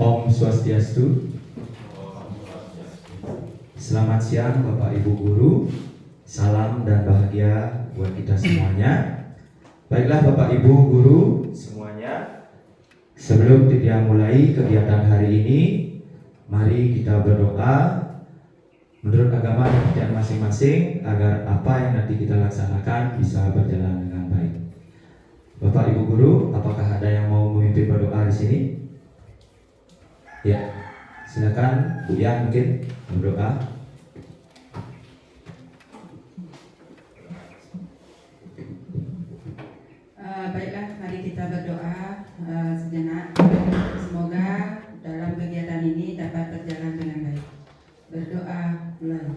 Om Swastiastu. Selamat siang Bapak Ibu Guru. Salam dan bahagia buat kita semuanya. Baiklah Bapak Ibu Guru semuanya, sebelum kita mulai kegiatan hari ini, mari kita berdoa menurut agama dan kepercayaan masing-masing agar apa yang nanti kita laksanakan bisa berjalan dengan baik. Bapak Ibu Guru, apakah ada yang mau memimpin berdoa di sini? Ya, silakan Bu Yan mungkin berdoa. Baiklah, mari kita berdoa sejenak. Semoga dalam kegiatan ini dapat berjalan dengan baik. Berdoa mulai.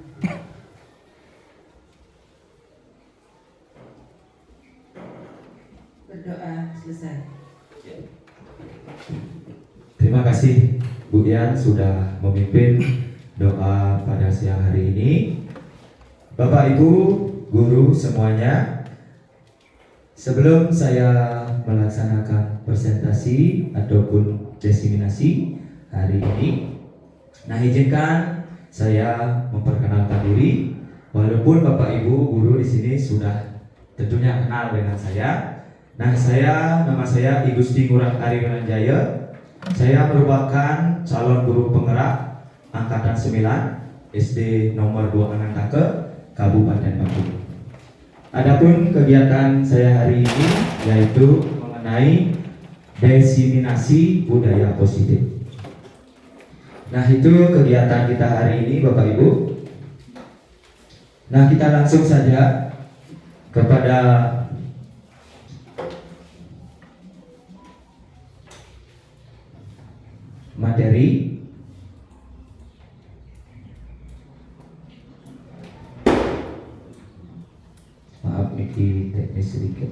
Berdoa selesai. Terima kasih Bu Yan sudah memimpin doa pada siang hari ini. Bapak Ibu Guru semuanya, sebelum saya melaksanakan presentasi ataupun diseminasi hari ini, nah izinkan saya memperkenalkan diri. Walaupun Bapak Ibu Guru di sini sudah tentunya kenal dengan saya. Nah, nama saya I Gusti Ngurah Ari Jaya. Saya merupakan calon guru penggerak angkatan 9 SD nomor 2 Anantake, Kabupaten Bandung. Adapun kegiatan saya hari ini yaitu mengenai diseminasi budaya positif. Nah, itu kegiatan kita hari ini Bapak Ibu. Nah, kita langsung saja kepada materi. Maaf Niki teknis sedikit.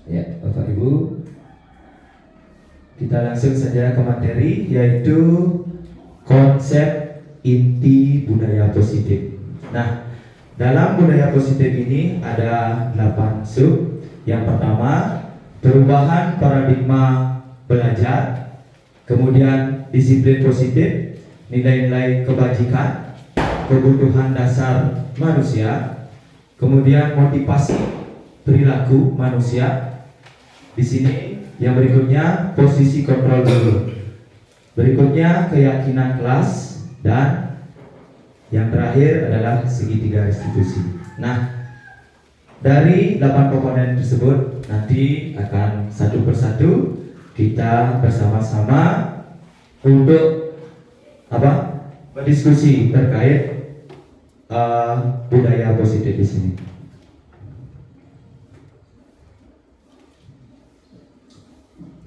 Ya, Bapak Ibu, kita langsung saja ke materi, yaitu konsep inti budaya positif. Nah, dalam budaya positif ini ada 8 sub. Yang pertama, perubahan paradigma belajar, kemudian disiplin positif, nilai-nilai kebajikan, kebutuhan dasar manusia, kemudian motivasi perilaku manusia. Di sini yang berikutnya posisi kontrol guru, berikutnya keyakinan kelas, dan yang terakhir adalah segitiga restitusi. Nah, dari 8 komponen tersebut nanti akan satu persatu kita bersama-sama untuk berdiskusi terkait budaya positif di sini.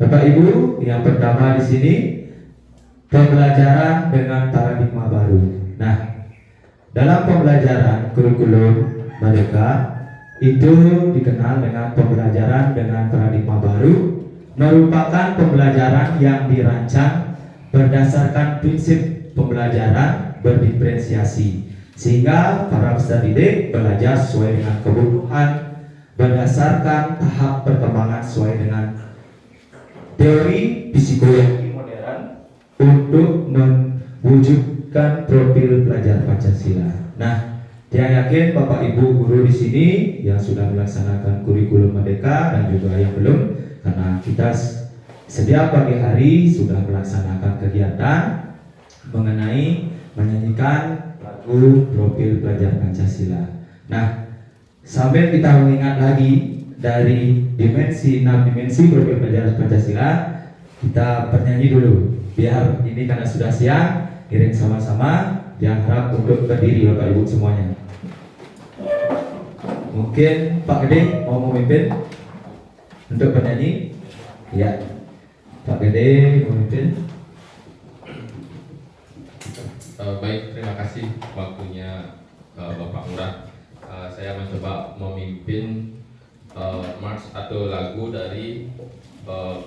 Bapak Ibu, yang pertama di sini pembelajaran dengan paradigma baru. Nah, dalam pembelajaran kurikulum Merdeka itu dikenal dengan pembelajaran dengan paradigma baru, merupakan pembelajaran yang dirancang berdasarkan prinsip pembelajaran berdiferensiasi, sehingga para peserta didik belajar sesuai dengan kebutuhan berdasarkan tahap perkembangan sesuai dengan teori psikologi modern untuk mewujudkan profil pelajar Pancasila. Nah, saya yakin Bapak Ibu Guru di sini yang sudah melaksanakan kurikulum Merdeka dan juga yang belum, karena kita setiap pagi hari sudah melaksanakan kegiatan mengenai menyanyikan lagu profil pelajar Pancasila. Nah, sambil kita mengingat lagi dari dimensi 6 dimensi profil pelajar Pancasila, kita bernyanyi dulu. Biar ini karena sudah siang, iring sama-sama. Yang harap untuk berdiri Bapak Ibu semuanya. Mungkin Pak Gede mau memimpin untuk bernyanyi? Ya, Pak Gede memimpin. Baik, terima kasih waktunya Bapak Ngurah. Saya mencoba memimpin march atau lagu dari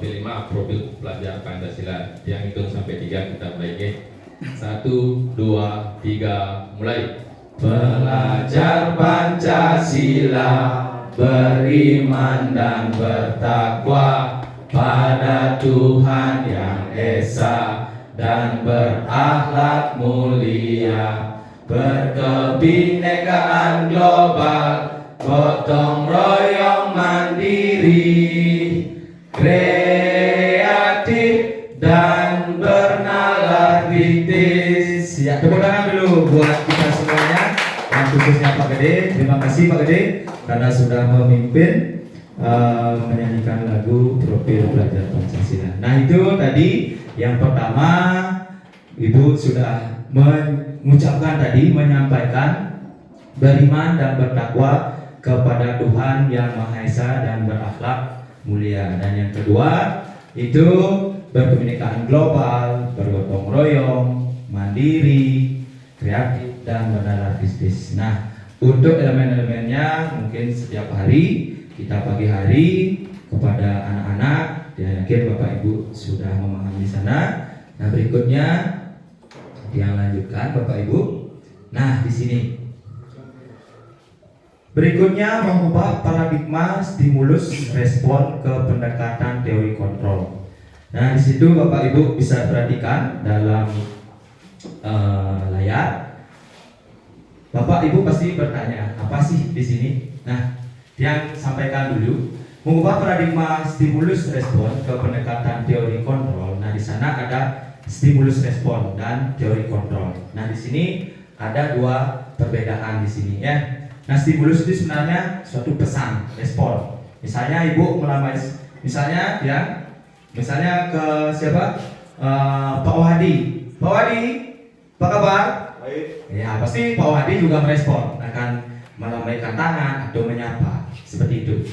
P5 Profil Pelajar Pancasila. Yang hitung sampai 3 kita mulai. 1, 2, 3, mulai. Belajar Pancasila, beriman dan bertakwa, pada Tuhan yang esa dan berakhlak mulia, berkebinekaan global, gotong royong mandiri, kreatif dan bernalar kritis. Ya, tepuk tangan dulu buat kita semuanya, dan khususnya Pak Gede. Terima kasih Pak Gede karena sudah memimpin menyanyikan lagu Profil Pelajar Pancasila. Nah, itu tadi yang pertama, Ibu sudah mengucapkan tadi, menyampaikan beriman dan bertakwa kepada Tuhan yang Maha Esa dan berakhlak mulia. Dan yang kedua itu berkebinekaan global, bergotong royong, mandiri, kreatif dan bernalar kritis. Nah, untuk elemen-elemennya mungkin setiap hari, kita pagi hari kepada anak-anak, dan yakin Bapak Ibu sudah memahami di sana. Nah, berikutnya yang lanjutkan Bapak Ibu. Nah, di sini berikutnya mengubah paradigma stimulus respon ke pendekatan teori kontrol. Nah, di situ Bapak Ibu bisa perhatikan dalam layar. Bapak Ibu pasti bertanya, apa sih di sini? Nah, yang sampaikan dulu, mengubah paradigma stimulus respon ke pendekatan teori kontrol. Nah, di sana ada stimulus respon dan teori kontrol. Nah, di sini ada dua perbedaan di sini ya. Nah, stimulus itu sebenarnya suatu pesan, respon. Misalnya Ibu melamar, misalnya ke siapa? Pak Wadi. Pak Wadi, apa kabar? Baik. Ya, pasti Pak Wadi juga merespon, akan melambaikan tangan atau menyapa, seperti itu.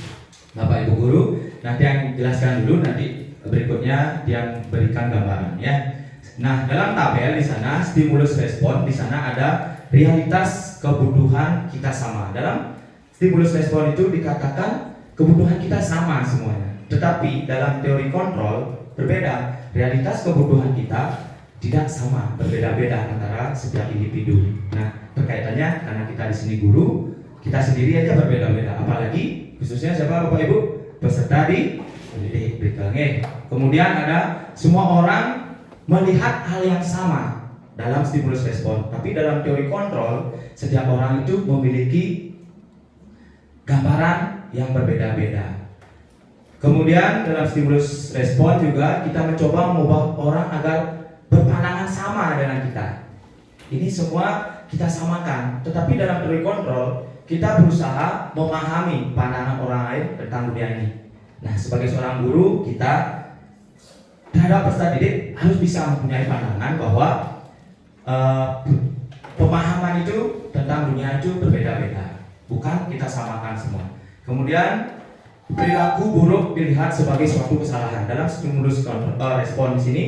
Bapak Ibu guru, nanti yang jelaskan dulu, nanti berikutnya yang berikan gambaran ya. Nah, dalam tabel di sana stimulus respon, di sana ada realitas kebutuhan kita sama. Dalam stimulus respon itu dikatakan kebutuhan kita sama semuanya. Tetapi dalam teori kontrol berbeda, realitas kebutuhan kita tidak sama, berbeda-beda antara setiap individu. Nah, perkaitannya karena kita di sini guru, kita sendiri aja berbeda-beda. Apalagi khususnya siapa Bapak Ibu? Peserta di pendidik. Kemudian ada semua orang melihat hal yang sama dalam stimulus respon. Tapi dalam teori kontrol, setiap orang itu memiliki gambaran yang berbeda-beda. Kemudian dalam stimulus respon juga kita mencoba mengubah orang agar berpandangan sama dengan kita. Ini semua kita samakan. Tetapi dalam teori kontrol, kita berusaha memahami pandangan orang lain tentang dunia ini. Nah, sebagai seorang guru, kita terhadap peserta didik harus bisa mempunyai pandangan bahwa pemahaman itu tentang dunia itu berbeda-beda, bukan kita samakan semua. Kemudian perilaku buruk dilihat sebagai suatu kesalahan. Dalam stimulus respon di sini,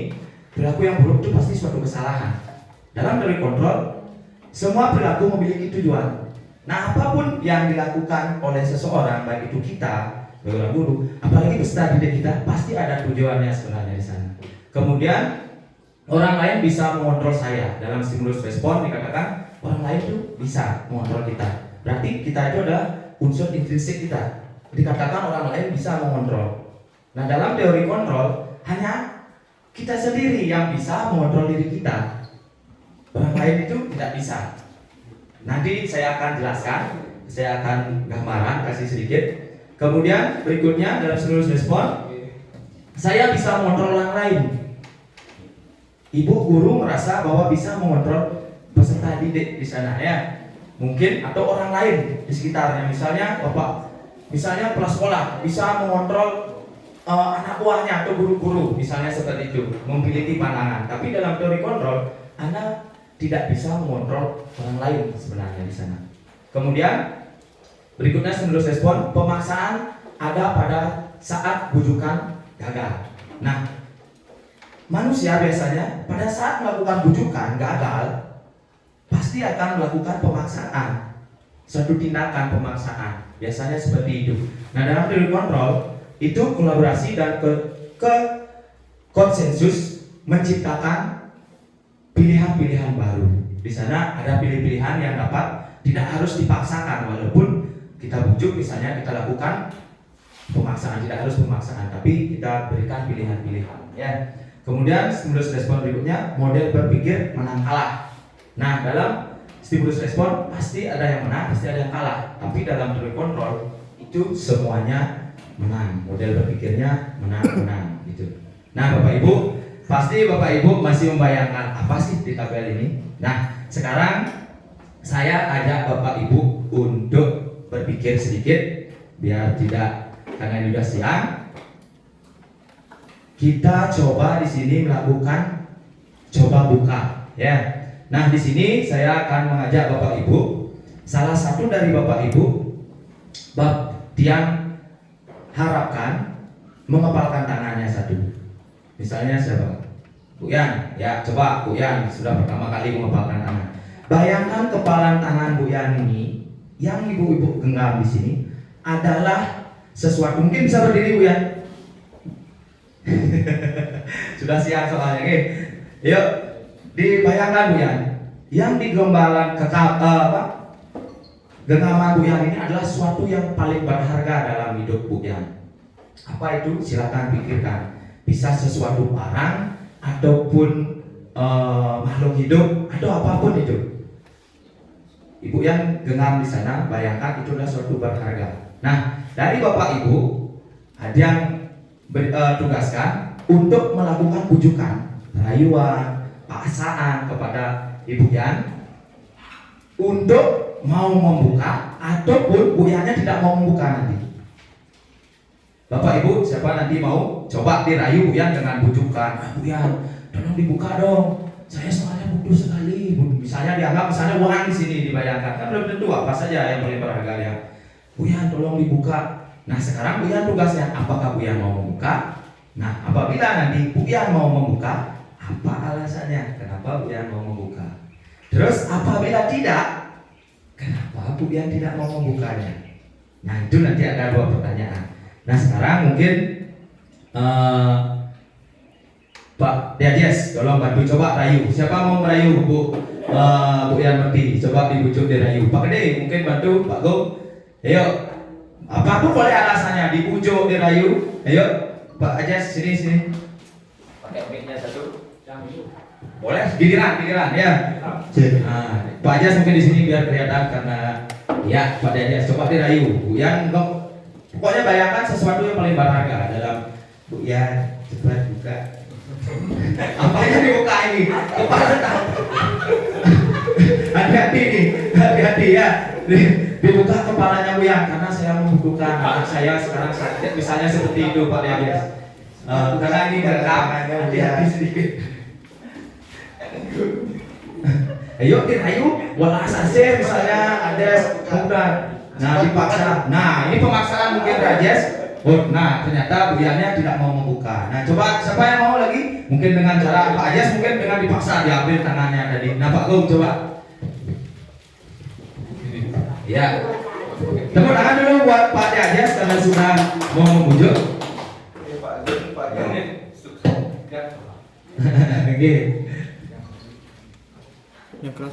perilaku yang buruk itu pasti suatu kesalahan. Dalam teori kontrol, semua perilaku memiliki tujuan. Nah, apapun yang dilakukan oleh seseorang, baik itu kita, sebagai guru, apalagi peserta didik kita, pasti ada tujuannya sebenarnya di sana. Kemudian orang lain bisa mengontrol saya. Dalam stimulus respon dikatakan orang lain itu bisa mengontrol kita. Berarti kita itu adalah unsur intrinsik kita. Dikatakan orang lain bisa mengontrol. Nah, dalam teori kontrol hanya kita sendiri yang bisa mengontrol diri kita. Orang lain itu tidak bisa. Nanti saya akan jelaskan, saya akan gambaran, kasih sedikit. Kemudian berikutnya dalam stimulus respon, saya bisa mengontrol orang lain. Ibu guru merasa bahwa bisa mengontrol peserta didik di sana ya. Mungkin atau orang lain di sekitarnya, misalnya Bapak, misalnya kepala sekolah bisa mengontrol anak buahnya atau guru-guru, misalnya seperti itu, memiliki pandangan. Tapi dalam teori kontrol, Anda tidak bisa mengontrol orang lain sebenarnya di sana. Kemudian berikutnya stimulus respon, pemaksaan ada pada saat bujukan gagal. Nah, manusia biasanya pada saat melakukan bujukan gagal pasti akan melakukan pemaksaan, suatu tindakan pemaksaan. Biasanya seperti itu. Nah, dalam teori kontrol itu kolaborasi dan ke konsensus menciptakan pilihan-pilihan baru. Di sana ada pilihan-pilihan yang dapat tidak harus dipaksakan, walaupun kita bujuk, misalnya kita lakukan pemaksaan, tidak harus pemaksaan, tapi kita berikan pilihan-pilihan ya. Kemudian stimulus respon berikutnya, model berpikir menang kalah. Nah, dalam stimulus respon pasti ada yang menang, pasti ada yang kalah. Tapi dalam teori kontrol itu semuanya menang. Model berpikirnya menang-menang gitu. Nah, Bapak Ibu, pasti Bapak Ibu masih membayangkan apa sih di tabel ini? Nah, sekarang saya ajak Bapak Ibu untuk berpikir sedikit biar tidak, karena ini sudah siang. Kita coba di sini melakukan coba buka ya. Nah, di sini saya akan mengajak Bapak Ibu, salah satu dari Bapak Ibu yang harapkan mengepalkan tangannya satu. Misalnya siapa? Bu Yan, ya coba Bu Yan sudah pertama kali mengepalkan tangan. Bayangkan kepalan tangan Bu Yan ini yang ibu-ibu genggam di sini adalah sesuatu, mungkin bisa berdiri Bu Yan. Sudah siap soalnya, oke. Yuk, dibayangkan Bu Yan, yang di genggaman genggaman Bu Yan ini adalah sesuatu yang paling berharga dalam hidup Bu Yan. Apa itu? Silakan pikirkan. Bisa sesuatu barang ataupun makhluk hidup atau apapun itu. Ibu yang genggam di sana, bayangkan itu adalah suatu berharga. Nah, dari Bapak Ibu ada yang tugaskan untuk melakukan pujukan, rayuan, paksaan kepada Ibu Yan untuk mau membuka ataupun Bu Yannya tidak mau membuka nanti. Bapak Ibu, siapa nanti mau coba dirayu Bu Yan dengan pujukan, Bu Yan, tolong dibuka dong. Saya soalnya butuh sekali. Misalnya dianggap misalnya uang di sini dibayangkan, kan belum tentu apa saja yang paling berharga ya. Bu Yan, tolong dibuka. Nah, sekarang Bu Yan tugasnya, apakah Bu Yan mau membuka? Nah, apabila nanti Bu Yan mau membuka, apa alasannya? Kenapa Bu Yan mau membuka? Terus apabila tidak, kenapa Bu Yan tidak mau membukanya? Nah, itu nanti ada dua pertanyaan. Nah, sekarang mungkin Pak Diajes, tolong bantu coba rayu. Siapa mau merayu Bu Yan Merti? Coba dibujuk dirayu. Pak Gede mungkin bantu, Pak Go. Ayo. Apapun boleh alasannya, dibujuk dirayu. Ayo, Pak Ajes sini. Pakai mic-nya satu. Boleh, giliran ya. Nah, Pak Ajes mungkin di sini biar kelihatan karena ya Pak Ajes coba dirayu. Bu Yan pokoknya bayangkan sesuatu yang paling berharga dalam Bu Yan, cepat buka. Apanya dibuka ini? Kepala hati-hati ya. Dibuka kepalanya Bu Yan karena saya membutuhkan anak saya sekarang sakit, misalnya seperti itu Pak Dias. Karena ini direkam, hati-hati sedikit. Ayo dirayu, wala asase misalnya ada bukan. Nah, dipaksa. Nah, ini pemaksaan mungkin Rajes. Oh, nah ternyata Bu Yannya tidak mau membuka. Nah, coba siapa yang mau lagi? Mungkin dengan cara Pak Ajes, mungkin dengan dipaksa diambil tangannya tadi. Nah, Pak Gong coba. Ya. Tepuk tangan dulu buat Pak Ajes karena sudah mau membujuk. Pak Gong. Oke.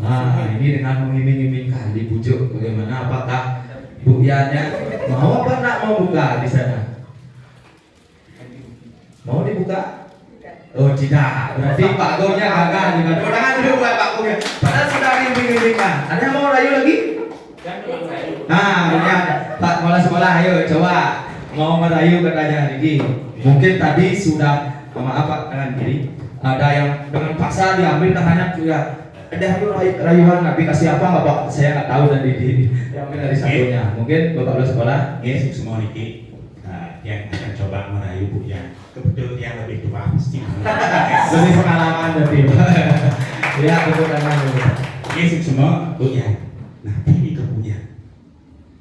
Nah, ini dengan mengiming-imingkan dibujuk bagaimana, apakah Bu Yannya mau apa nak mau buka di sana? Mau dibuka? Oh tidak, berarti Pak Gongnya gagal juga. Tepuk tangan dulu buat Pak Gongnya. Padahal sudah iming-imingkan. Ada yang mau rayu lagi? Nah, ya Pak kepala sekolah, ayo coba mau merayu katanya Riki. Mungkin tadi sudah maaf Pak tangan kiri. Ada yang dengan paksa diambil tangannya juga. Ada rayuan Nabi kasih apa nggak Pak? Saya nggak tahu dan diambil dari satunya. Mungkin Bapak Kepala Sekolah. Yes, semua Niki yang akan coba merayu Bu Yan. Kebetulan yang lebih tua pasti. Lebih pengalaman berarti. Ya, tepuk tangan dulu. Yes, semua Bu Yan. Nah, ini ke Bu Yan.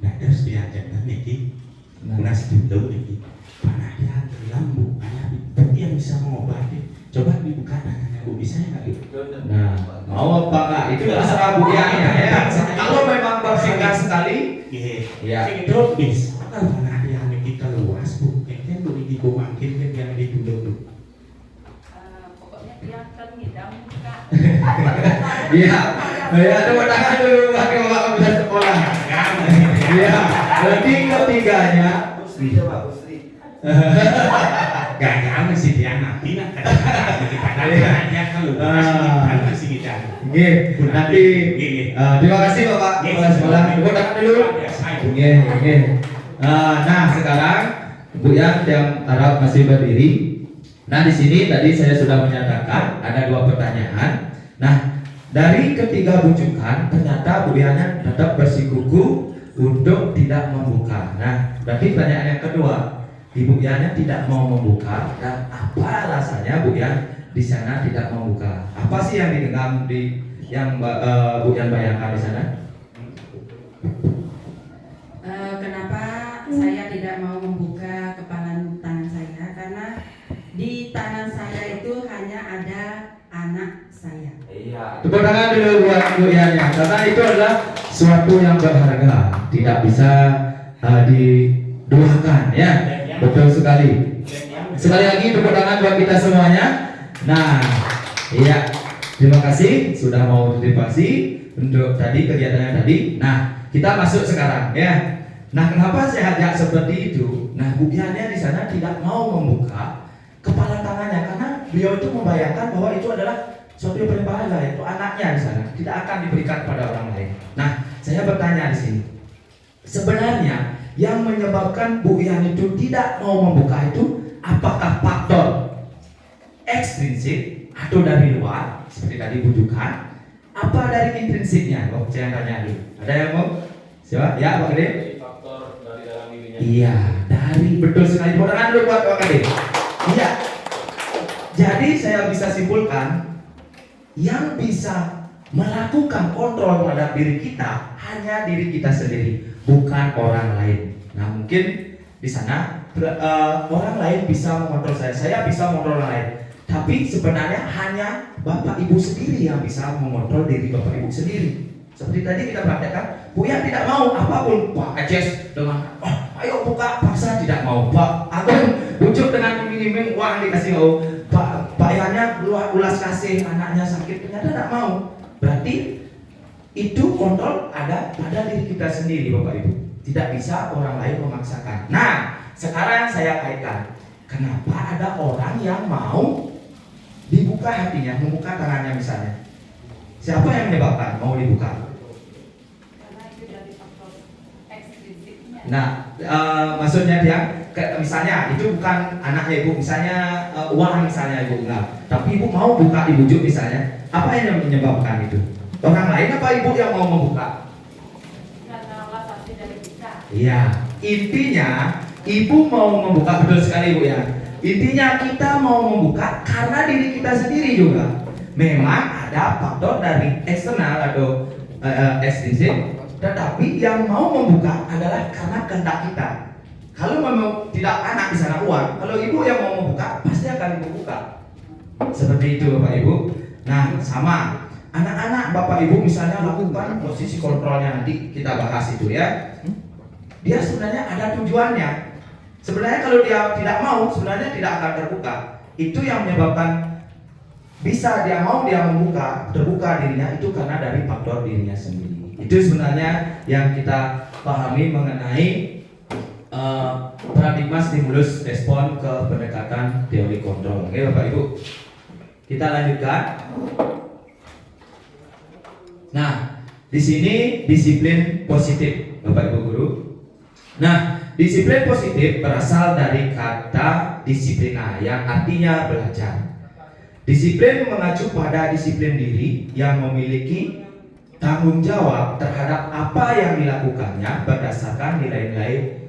Nah, terus diajak Niki. Unas dulu Niki. Panah dia dalam Bu. Bu yang bisa mengobati. Coba dibuka tangannya Bu, bisa nggak gitu? Nah, mau apa nggak? Itu terserah Bu Yannya ya. Kalau memang berharga sekali, ya. Itu bisa. Kalau panah dia kita luas Bu, kayaknya Bu ini Bu makin kan yang di dulu. Pokoknya dia kan ngidam buka. Iya. Ya, tepuk tangan dulu bagi Bapak Kepala Sekolah. Iya. Berarti ketiganya. Gagal masih dia nanti nak kadang-kadang aja kalau masih kita. Nggih, nanti terima kasih Bapak Kepala Sekolah. Tepuk tangan dulu. Nggih, nggih. Nah, sekarang Bu Yan yang harap masih berdiri. Nah, di sini tadi saya sudah menyatakan ada 2 pertanyaan. Nah, dari ketiga bujukan ternyata Bu Yan tetap bersikukuh untuk tidak membuka. Nah, berarti pertanyaan yang kedua, Ibu Yana tidak mau membuka dan apa alasannya Bu Yan di sana tidak membuka? Apa sih yang digenggam yang Bu Yan bayangkan di sana? Kenapa saya tidak mau membuka kepalan tangan saya? Karena di tangan saya itu hanya ada anak saya. Iya. Tepuk tangan dulu buat Bu Yan ya, karena itu adalah suatu yang berharga, tidak bisa diduakan ya. Betul sekali. Sekali lagi tepuk tangan buat kita semuanya. Nah, iya. Terima kasih sudah mau partisipasi untuk tadi kegiatannya tadi. Nah, kita masuk sekarang ya. Nah, kenapa saya ajak seperti itu? Nah, Bu Yannya di sana tidak mau membuka kepala tangannya karena beliau itu membayangkan bahwa itu adalah suatu yang paling berharga, yaitu anaknya di sana tidak akan diberikan pada orang lain. Nah, saya bertanya di sini. Sebenarnya yang menyebabkan Bu Yan itu tidak mau membuka itu apakah faktor ekstrinsik atau dari luar seperti tadi bujukan, apa dari intrinsiknya? Oh, saya tanya dulu. Ada yang mau? Siapa? Ya, Pak Gede. Faktor dari dalam dirinya. Iya, dari betul sekali. Tepuk tangan dulu buat Pak Gede. Iya. Jadi saya bisa simpulkan yang bisa melakukan kontrol terhadap diri kita hanya diri kita sendiri, bukan orang lain. Nah, mungkin di sana orang lain bisa mengontrol saya bisa mengontrol orang lain. Tapi sebenarnya hanya Bapak Ibu sendiri yang bisa mengontrol diri Bapak Ibu sendiri. Seperti tadi kita praktekkan, Bu Yan tidak mau apapun, Pak Ejes dengan, ayo buka, paksa tidak mau. Pak Agung bujuk dengan iming-iming uang dikasih mau. Pak Yannya ulas kasih anaknya sakit, ternyata tidak mau. Berarti itu kontrol ada pada diri kita sendiri, Bapak Ibu. Tidak bisa orang lain memaksakan. Nah, sekarang saya kaitkan, kenapa ada orang yang mau dibuka hatinya, membuka tangannya misalnya? Siapa yang menyebabkan mau dibuka? Karena itu dari faktor ekstrinsiknya. Nah, maksudnya dia, misalnya itu bukan anaknya Ibu, misalnya uang misalnya Ibu enggak, tapi Ibu mau buka dibujuk misalnya, apa yang menyebabkan itu? Orang lain apa Ibu yang mau membuka? Karena alasannya dari kita. Iya, intinya Ibu mau membuka, betul sekali Ibu ya. Intinya kita mau membuka karena diri kita sendiri juga. Memang ada faktor dari eksternal atau ekstrinsik, tetapi yang mau membuka adalah karena kehendak kita. Kalau memang tidak anak di sana uang, kalau Ibu yang mau membuka pasti akan Ibu buka. Seperti itu Bapak Ibu. Nah, sama anak-anak Bapak Ibu misalnya lakukan posisi kontrolnya, nanti kita bahas itu ya. Dia sebenarnya ada tujuannya. Sebenarnya kalau dia tidak mau, sebenarnya tidak akan terbuka. Itu yang menyebabkan bisa dia mau dia membuka, terbuka dirinya itu karena dari faktor dirinya sendiri. Itu sebenarnya yang kita pahami mengenai paradigma stimulus respon ke pendekatan teori kontrol. Oke Bapak Ibu, kita lanjutkan. Nah, di sini disiplin positif Bapak Ibu guru. Nah, disiplin positif berasal dari kata disiplina yang artinya belajar. Disiplin mengacu pada disiplin diri yang memiliki tanggung jawab terhadap apa yang dilakukannya berdasarkan nilai-nilai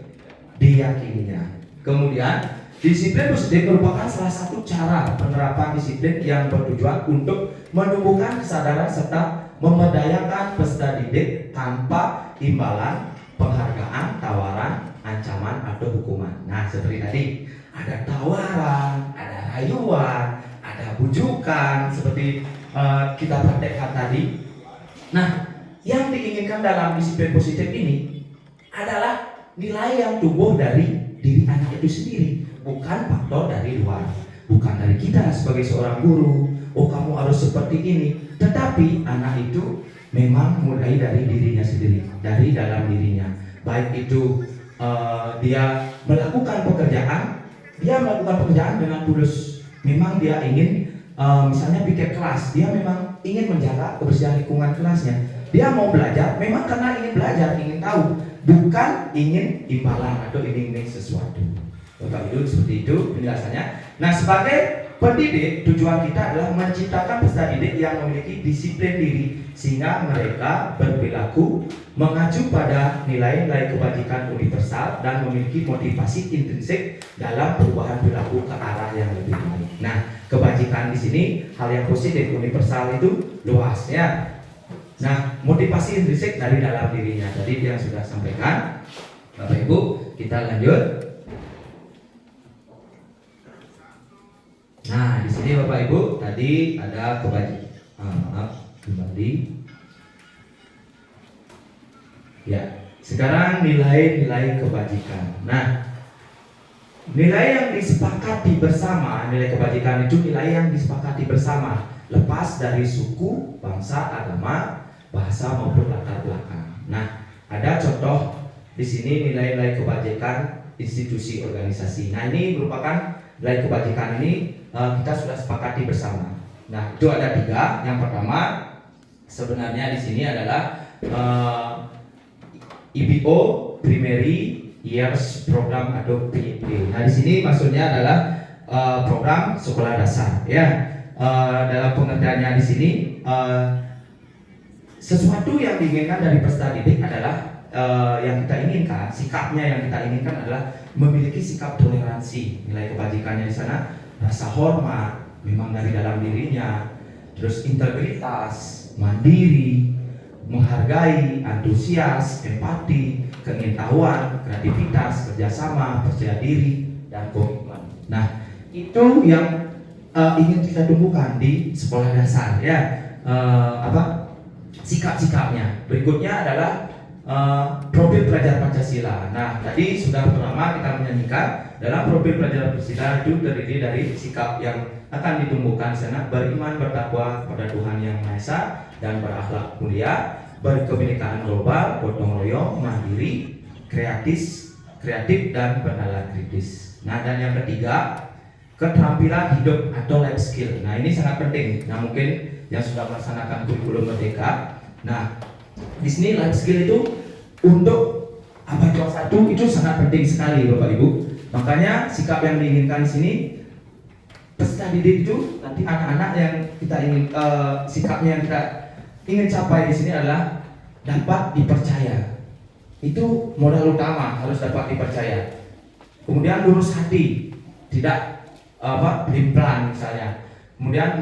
diyakininya. Kemudian, disiplin positif merupakan salah satu cara penerapan disiplin yang bertujuan untuk menumbuhkan kesadaran serta memberdayakan peserta didik tanpa imbalan, penghargaan, tawaran, ancaman atau hukuman. Nah, seperti tadi ada tawaran, ada rayuan, ada bujukan seperti kita praktekkan tadi. Nah, yang diinginkan dalam disiplin positif ini adalah nilai yang tumbuh dari diri anak itu sendiri, bukan faktor dari luar, bukan dari kita sebagai seorang guru. Oh, kamu harus seperti ini. Tetapi anak itu memang mulai dari dirinya sendiri, dari dalam dirinya. Baik itu dia melakukan pekerjaan dia melakukan pekerjaan dengan tulus. Memang dia ingin misalnya piket kelas, dia memang ingin menjaga kebersihan lingkungan kelasnya. Dia mau belajar memang karena ingin belajar, ingin tahu, bukan ingin imbalan atau ingin sesuatu. Bapak Ibu, seperti itu penjelasannya. Nah, sebagai pendidik, tujuan kita adalah menciptakan peserta didik yang memiliki disiplin diri sehingga mereka berperilaku mengacu pada nilai-nilai kebajikan universal dan memiliki motivasi intrinsik dalam perubahan perilaku ke arah yang lebih baik. Nah, kebajikan di sini hal yang positif, universal itu luas ya. Nah, motivasi intrinsik dari dalam dirinya. Tadi yang sudah sampaikan, Bapak Ibu, kita lanjut. Nah, di sini Bapak Ibu tadi ada kebajikan. Kembali. Ya, sekarang nilai-nilai kebajikan. Nah, nilai yang disepakati bersama, nilai kebajikan itu nilai yang disepakati bersama, lepas dari suku, bangsa, agama, bahasa maupun latar belakang. Nah, ada contoh di sini nilai-nilai kebajikan institusi organisasi. Nah, ini merupakan nilai kebajikan ini kita sudah sepakati bersama. Nah, itu ada 3. Yang pertama sebenarnya di sini adalah IPO Primary Years Program atau PYP. Nah, di sini maksudnya adalah program sekolah dasar. Ya, dalam pengertiannya di sini sesuatu yang diinginkan dari peserta didik adalah yang kita inginkan, sikapnya yang kita inginkan adalah memiliki sikap toleransi. Nilai kebajikannya di sana rasa hormat, memang dari dalam dirinya, terus integritas, mandiri, menghargai, antusias, empati, keingintahuan, kreativitas, kerjasama, percaya diri, dan komitmen. Nah, itu yang ingin kita tumbuhkan di sekolah dasar ya. Sikap-sikapnya. Berikutnya adalah profil pelajar Pancasila. Nah, tadi sudah pertama kita menyanyikan dalam profil pelajar Pancasila itu terdiri dari sikap yang akan ditumbuhkan sana: beriman, bertakwa kepada Tuhan Yang Maha Esa dan berakhlak mulia, berkebinekaan global, gotong royong, mandiri, kreatif dan bernalar kritis. Nah, dan yang ketiga, keterampilan hidup atau life skill. Nah, ini sangat penting. Nah, mungkin yang sudah melaksanakan kurikulum Merdeka. Nah, di sini life skill itu untuk abad 21 itu sangat penting sekali, Bapak Ibu. Makanya sikap yang diinginkan di sini peserta didik itu nanti anak-anak yang kita ingin sikapnya yang kita ingin capai di sini adalah dapat dipercaya. Itu modal utama, harus dapat dipercaya. Kemudian lurus hati, tidak pelin-pelan misalnya. Kemudian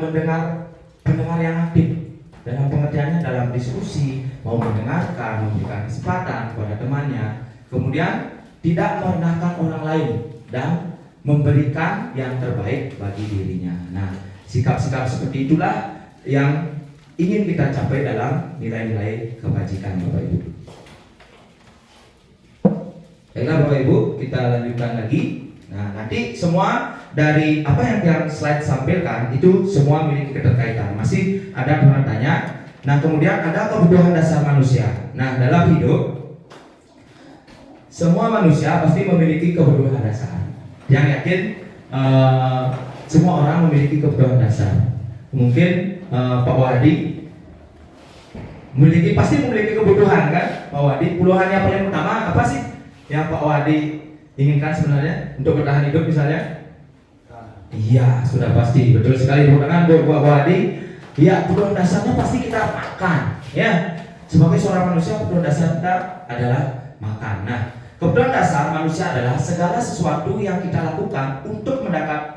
pendengar yang aktif. Dalam pengertiannya dalam diskusi, mau mendengarkan, memberikan kesempatan kepada temannya. Kemudian tidak merendahkan orang lain dan memberikan yang terbaik bagi dirinya. Nah, sikap-sikap seperti itulah yang ingin kita capai dalam nilai-nilai kebajikan, Bapak Ibu. Baiklah Bapak Ibu, kita lanjutkan lagi. Nah, nanti semua dari apa yang slide sampaikan itu semua memiliki keterkaitan. Masih ada tanda tanya. Nah, kemudian ada kebutuhan dasar manusia. Nah, dalam hidup semua manusia pasti memiliki kebutuhan dasar. Yang yakin semua orang memiliki kebutuhan dasar. Mungkin Pak Wadi pasti memiliki kebutuhan kan, Pak Wadi. Puluhan yang paling utama apa sih yang Pak Wadi inginkan sebenarnya untuk bertahan hidup misalnya? Iya, sudah pasti, betul sekali. Bukan Pak Wadi. Ya, kebutuhan dasarnya pasti kita makan. Ya, sebagai seorang manusia kebutuhan dasar kita adalah makan. Nah, kebutuhan dasar manusia adalah segala sesuatu yang kita lakukan untuk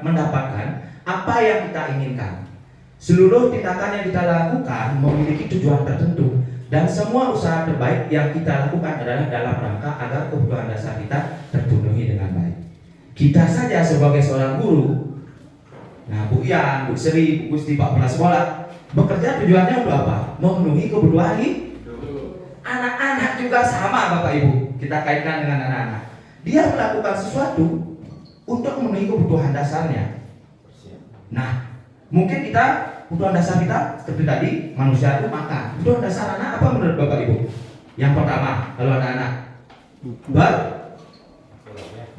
mendapatkan apa yang kita inginkan. Seluruh tindakan yang kita lakukan memiliki tujuan tertentu, dan semua usaha terbaik yang kita lakukan adalah dalam rangka agar kebutuhan dasar kita terpenuhi dengan baik. Kita saja sebagai seorang guru, nah Bu Ian, Bu Sri, Bu Gusti, Pak Kepala Sekolah, bekerja tujuannya untuk apa? Memenuhi kebutuhan anak-anak juga sama, Bapak Ibu. Kita kaitkan dengan anak-anak. Dia melakukan sesuatu untuk memenuhi kebutuhan dasarnya. Nah, mungkin kebutuhan dasar kita seperti tadi, manusia itu makan. Kebutuhan dasar anak apa menurut Bapak Ibu? Yang pertama, kalau anak-anak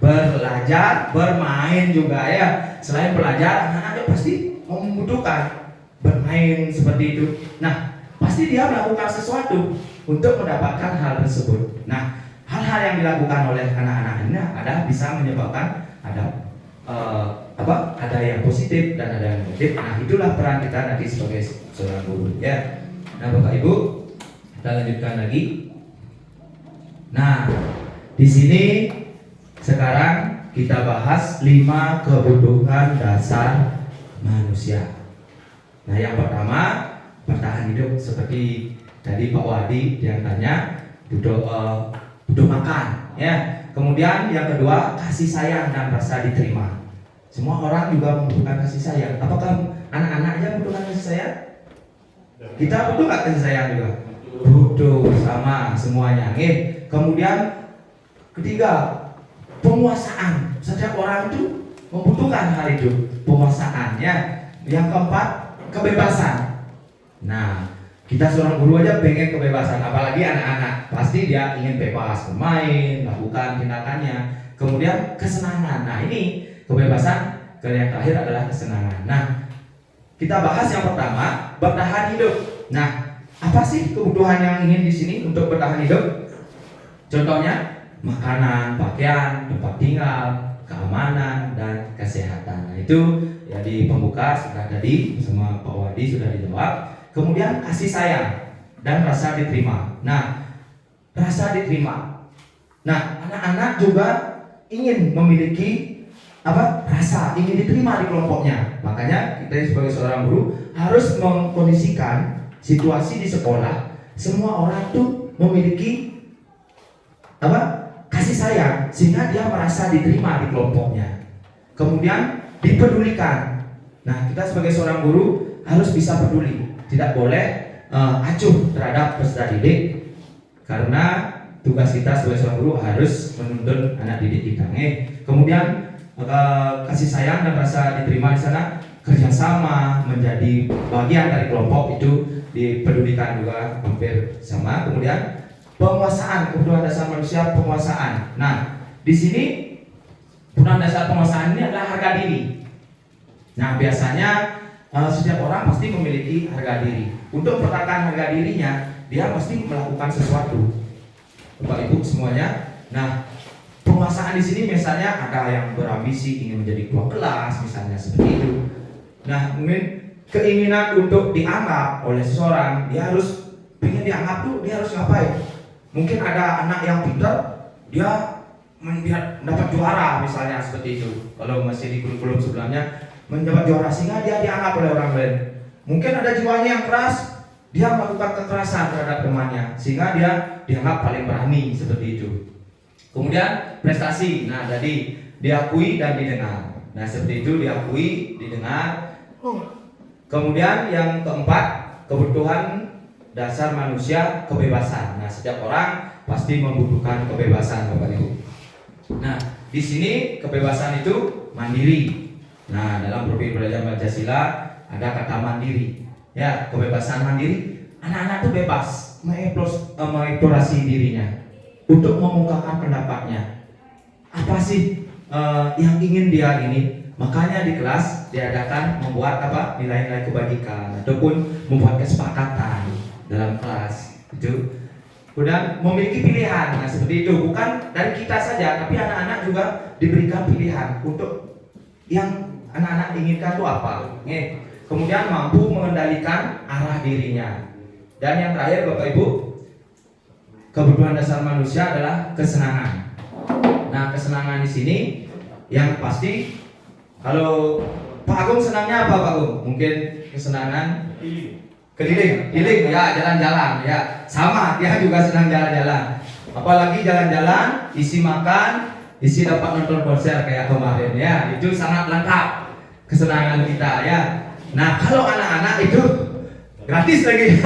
belajar, bermain juga ya. Selain belajar, anak-anak pasti membutuhkan bermain seperti itu. Nah, pasti dia melakukan sesuatu untuk mendapatkan hal tersebut. Nah, hal-hal yang dilakukan oleh anak-anak ini ada bisa menyebabkan ada yang positif dan ada yang negatif. Nah, itulah peran kita nanti sebagai seorang guru ya. Nah, Bapak Ibu, kita lanjutkan lagi. Nah, di sini sekarang kita bahas 5 kebutuhan dasar manusia. Nah, yang pertama bertahan hidup, seperti tadi Pak Wadi yang tanya butuh makan ya. Kemudian yang kedua kasih sayang dan rasa diterima. Semua orang juga membutuhkan kasih sayang. Apakah anak-anak membutuhkan kasih sayang? Kita butuh nggak kasih sayang juga? Butuh, sama semuanya. Kemudian ketiga penguasaan. Setiap orang itu membutuhkan hal itu, penguasaan ya. Yang keempat kebebasan. Nah, kita seorang guru aja pengen kebebasan, apalagi anak-anak. Pasti dia ingin bebas bermain, melakukan tindakannya. Kemudian kesenangan. Nah, ini kebebasan. Yang terakhir adalah kesenangan. Nah, kita bahas yang pertama, bertahan hidup. Nah, apa sih kebutuhan yang ingin di sini untuk bertahan hidup? Contohnya makanan, pakaian, tempat tinggal, keamanan, dan kesehatan. Nah, itu ya di pembuka sudah tadi sama Pak Wadi sudah dijawab. Kemudian kasih sayang dan rasa diterima. Nah, rasa diterima. Nah, anak-anak juga ingin memiliki rasa ingin diterima di kelompoknya. Makanya kita sebagai seorang guru harus mengkondisikan situasi di sekolah, semua orang tuh memiliki kasih sayang sehingga dia merasa diterima di kelompoknya. Kemudian dipedulikan. Nah, kita sebagai seorang guru harus bisa peduli, tidak boleh acuh terhadap peserta didik, karena tugas kita sebagai seorang guru harus menuntun anak didik kita. Kemudian kasih sayang dan rasa diterima di sana, kerjasama menjadi bagian dari kelompok itu dipedulikan juga hampir sama. Kemudian penguasaan, kebutuhan dasar manusia, penguasaan. Nah, di sini kebutuhan dasar penguasaan ini adalah harga diri. Nah, biasanya setiap orang pasti memiliki harga diri. Untuk mempertahankan harga dirinya, dia pasti melakukan sesuatu. Bapak Ibu semuanya. Nah, penguasaan di sini misalnya ada yang berambisi ingin menjadi ketua kelas, misalnya seperti itu. Nah, mungkin keinginan untuk dianggap oleh seseorang, dia harus pengen dianggap tuh, dia harus ngapain? Mungkin ada anak yang pintar, dia mendapat juara misalnya seperti itu. Kalau masih di kurikulum sebelumnya mendapat juara sehingga dia dianggap oleh orang lain. Mungkin ada jiwanya yang keras, dia melakukan kekerasan terhadap temannya sehingga dia dianggap paling berani seperti itu. Kemudian prestasi, nah tadi diakui dan didengar. Nah seperti itu, diakui, didengar. Kemudian yang keempat, kebutuhan dasar manusia, kebebasan. Nah setiap orang pasti membutuhkan kebebasan, Bapak Ibu. Nah di sini kebebasan itu mandiri. Nah dalam profil belajar Pancasila ada kata mandiri. Ya, kebebasan mandiri, anak-anak itu bebas mengeksplorasi dirinya untuk mengungkapkan pendapatnya. Apa sih yang ingin dia ini? Makanya di kelas diadakan membuat nilai-nilai kebajikan ataupun membuat kesepakatan dalam kelas itu. Kemudian memiliki pilihan. Nah seperti itu, bukan dari kita saja, tapi anak-anak juga diberikan pilihan untuk yang anak-anak inginkan itu apa. Kemudian mampu mengendalikan arah dirinya. Dan yang terakhir Bapak Ibu, kebutuhan dasar manusia adalah kesenangan. Nah, kesenangan di sini yang pasti, kalau Pak Agung senangnya apa Pak Agung? Mungkin kesenangan keliling, ya, jalan-jalan, ya. Sama, dia juga senang jalan-jalan. Apalagi jalan-jalan, isi makan, isi dapat nonton konser kayak kemarin, ya. Itu sangat lengkap kesenangan kita, ya. Nah, kalau anak-anak itu gratis lagi,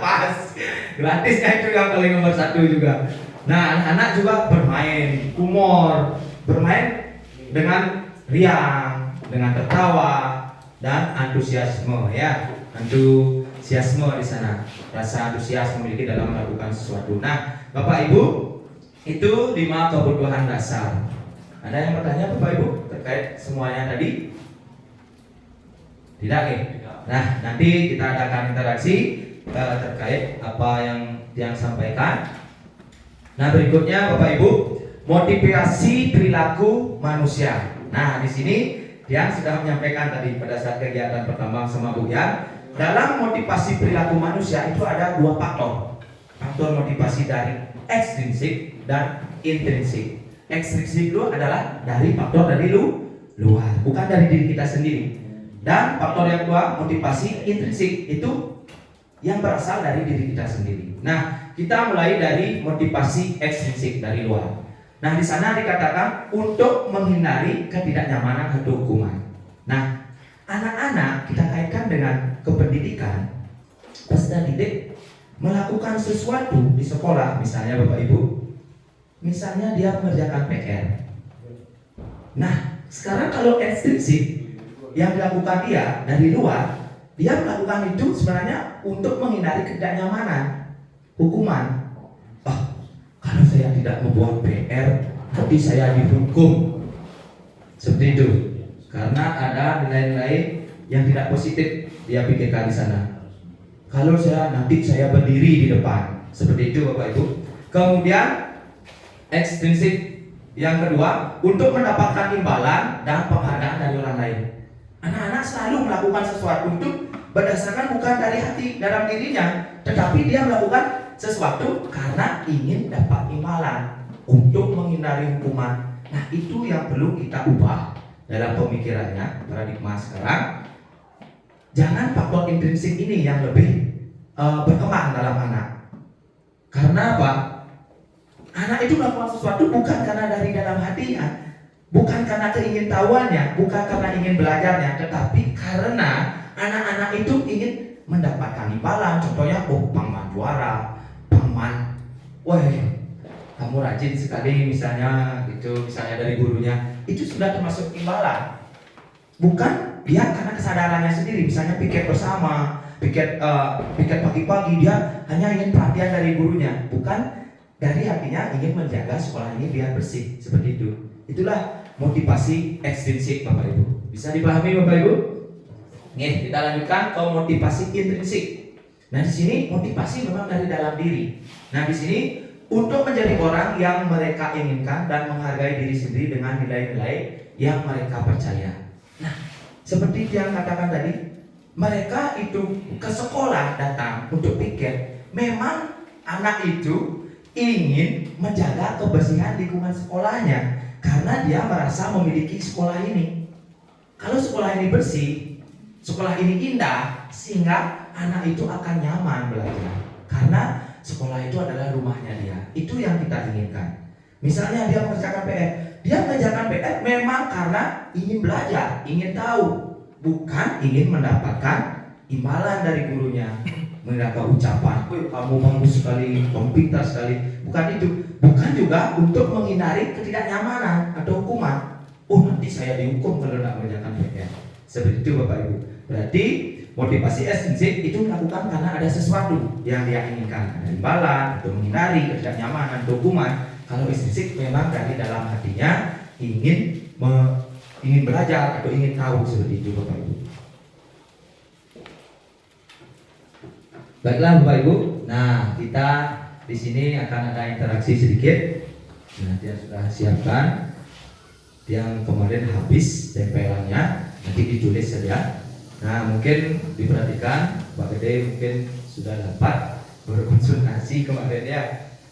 pas. Gratisnya itu yang paling nomor satu juga. Nah, anak-anak juga bermain, humor, bermain dengan riang, dengan tertawa dan antusiasme, ya. Antusiasme di sana, rasa antusias memiliki dalam melakukan sesuatu. Nah, Bapak Ibu, itu 5 kebutuhan dasar. Ada yang bertanya Bapak Ibu terkait semuanya tadi? Tidak ya? Nah, nanti kita adakan interaksi terkait apa yang sampaikan. Nah, berikutnya Bapak Ibu, motivasi perilaku manusia. Nah, di sini Dian sudah menyampaikan tadi pada saat kegiatan pertama sama Bu Yan, dalam motivasi perilaku manusia itu ada dua faktor. Faktor motivasi dari ekstrinsik dan intrinsik. Ekstrinsik itu adalah dari faktor dari luar, bukan dari diri kita sendiri. Dan faktor yang kedua, motivasi intrinsik, itu yang berasal dari diri kita sendiri. Nah, kita mulai dari motivasi ekstrinsik dari luar. Nah, di sana dikatakan untuk menghindari ketidaknyamanan atau hukuman. Nah, anak-anak kita kaitkan dengan kependidikan. Peserta didik melakukan sesuatu di sekolah, misalnya Bapak Ibu, misalnya dia mengerjakan PR. Nah, sekarang kalau ekstrinsik yang dilakukan dia dari luar, dia melakukan itu sebenarnya untuk menghindari ketidaknyamanan, hukuman. Kalau saya tidak membuat PR, nanti saya dihukum. Seperti itu. Karena ada nilai-nilai yang tidak positif dia pikirkan di sana. Kalau nanti saya berdiri di depan. Seperti itu Bapak Ibu. Kemudian ekstrinsik yang kedua, untuk mendapatkan imbalan dan penghargaan dari orang lain. Anak-anak selalu melakukan sesuatu itu berdasarkan bukan dari hati dalam dirinya, tetapi dia melakukan sesuatu karena ingin dapat imbalan untuk menghindari hukuman. Nah, itu yang perlu kita ubah dalam pemikirannya, paradigma sekarang. Jangan faktor intrinsik ini yang lebih berkembang dalam anak. Karena apa? Anak itu melakukan sesuatu bukan karena dari dalam hatinya, bukan karena keingintahuannya, bukan karena ingin belajarnya, tetapi karena anak-anak itu ingin mendapatkan imbalan. Contohnya, pangman juara, pangman, wah kamu rajin sekali misalnya gitu, misalnya dari gurunya, itu sudah termasuk imbalan. Bukan dia karena kesadarannya sendiri, misalnya piket bersama, piket pagi-pagi, dia hanya ingin perhatian dari gurunya, bukan dari hatinya ingin menjaga sekolah ini biar bersih. Seperti itu. Itulah motivasi ekstrinsik Bapak Ibu. Bisa dipahami Bapak Ibu? Nih, kita lanjutkan ke motivasi intrinsik. Nah, di sini motivasi memang dari dalam diri. Nah, di sini untuk menjadi orang yang mereka inginkan dan menghargai diri sendiri dengan nilai-nilai yang mereka percaya. Nah, seperti yang katakan tadi, mereka itu ke sekolah datang untuk piket. Memang anak itu ingin menjaga kebersihan lingkungan sekolahnya karena dia merasa memiliki sekolah ini. Kalau sekolah ini bersih, sekolah ini indah, sehingga anak itu akan nyaman belajar karena sekolah itu adalah rumahnya dia. Itu yang kita inginkan. Misalnya dia mengerjakan PR, dia mengerjakan PR memang karena ingin belajar, ingin tahu, bukan ingin mendapatkan imbalan dari gurunya, mendapat ucapan, kamu bagus sekali, kamu pintar sekali. Bukan itu. Bukan juga untuk menghindari ketidaknyamanan atau hukuman. Nanti saya dihukum kalau tidak mengerjakan PR. Seperti itu Bapak Ibu. Berarti motivasi ekstrinsik itu dilakukan karena ada sesuatu yang dia inginkan, ada imbalan, atau menghindari ketidaknyamanan atau hukuman. Kalau ekstrinsik memang dari dalam hatinya ingin belajar atau ingin tahu. Seperti itu Bapak Ibu. Baiklah Bapak Ibu. Nah, kita di sini akan ada interaksi sedikit. Nah, dia sudah siapkan. Yang kemarin habis tempelannya, nanti ditulis saja. Nah, mungkin diperhatikan, Pak Gede mungkin sudah dapat berkonsultasi kemarin ya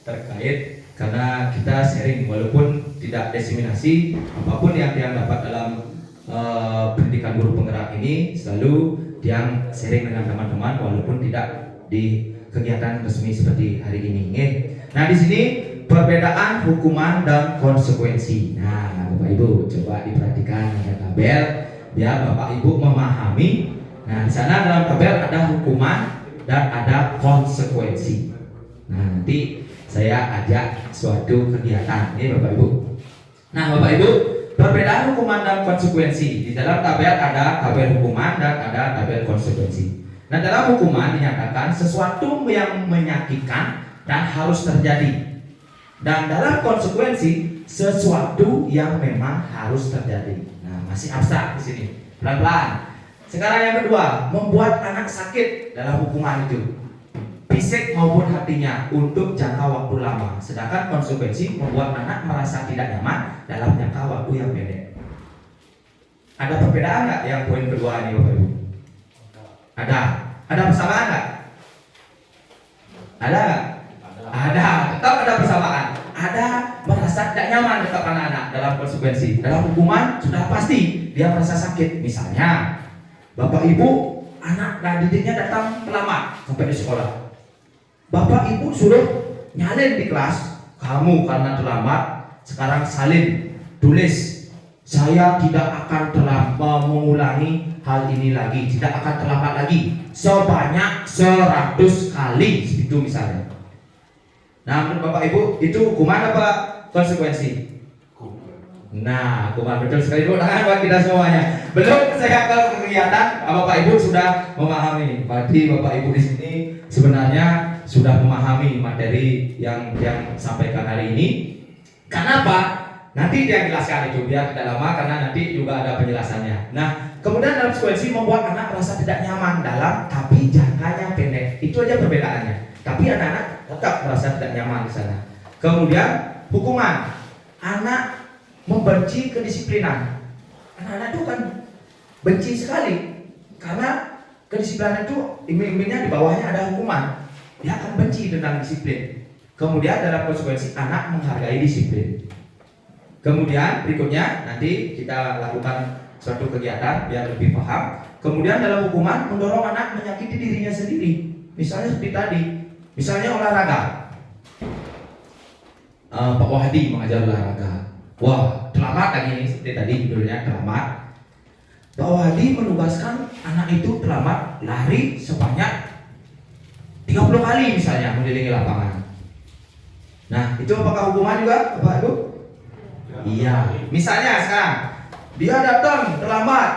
terkait, karena kita sharing walaupun tidak diseminasi, apapun yang dapat dalam pendidikan guru penggerak ini selalu yang sharing dengan teman-teman walaupun tidak di kegiatan resmi seperti hari ini. Nah, di sini perbedaan hukuman dan konsekuensi. Nah, Bapak Ibu coba diperhatikan ada tabel biar Bapak Ibu memahami. Nah, di sana dalam tabel ada hukuman dan ada konsekuensi. Nah, nanti saya ajak suatu kegiatan ini Bapak Ibu. Nah, Bapak Ibu, perbedaan hukuman dan konsekuensi. Di dalam tabel ada tabel hukuman dan ada tabel konsekuensi. Nah, dalam hukuman dinyatakan sesuatu yang menyakitkan dan harus terjadi. Dan dalam konsekuensi sesuatu yang memang harus terjadi. Nah, masih abstrak di sini. Pelan-pelan. Sekarang yang kedua, membuat anak sakit dalam hukuman itu, fisik maupun hatinya untuk jangka waktu lama. Sedangkan konsekuensi membuat anak merasa tidak nyaman dalam jangka waktu yang pendek. Ada perbedaan nggak yang poin kedua ini, Bapak Ibu? Ada. Ada persamaan nggak? Ada nggak? Ada. Tetap ada persamaan. Ada merasa tidak nyaman tetap anak-anak dalam konsekuensi. Dalam hukuman sudah pasti dia merasa sakit. Misalnya, Bapak Ibu anak didiknya datang terlambat sampai di sekolah. Bapak Ibu suruh nyalin di kelas, kamu karena terlambat sekarang salin, tulis saya tidak akan mengulangi hal ini lagi, tidak akan terlambat lagi sebanyak 100 kali, itu misalnya. Nah, menurut Bapak Ibu itu hukuman apa konsekuensi? Nah, hukuman, betul sekali. Tepuk tangan buat kita semuanya. Belum saya ke kegiatan, Bapak Ibu sudah memahami. Berarti Bapak Ibu di sini sebenarnya sudah memahami materi yang sampaikan hari ini. Kenapa? Nanti dia jelaskan itu biar tidak lama karena nanti juga ada penjelasannya. Nah, kemudian dalam konsekuensi membuat anak merasa tidak nyaman dalam tapi jangkanya pendek. Itu aja perbedaannya. Tapi anak-anak tetap merasa tidak nyaman di sana. Kemudian hukuman, anak membenci kedisiplinan. Anak-anak itu kan benci sekali karena kedisiplinan itu iming-imingnya di bawahnya ada hukuman. Dia akan benci tentang disiplin. Kemudian dalam konsekuensi anak menghargai disiplin. Kemudian berikutnya nanti kita lakukan suatu kegiatan biar lebih paham. Kemudian dalam hukuman mendorong anak menyakiti dirinya sendiri. Misalnya seperti tadi, misalnya olahraga. Pak Wahdi mengajar olahraga. Wah, terlambat lagi ini seperti tadi judulnya terlambat. Pak Wahdi menugaskan anak itu terlambat lari sebanyak 30 kali misalnya mengelilingi lapangan. Nah, itu apakah hukuman juga, Bapak Ibu? Iya. Misalnya sekarang dia datang terlambat.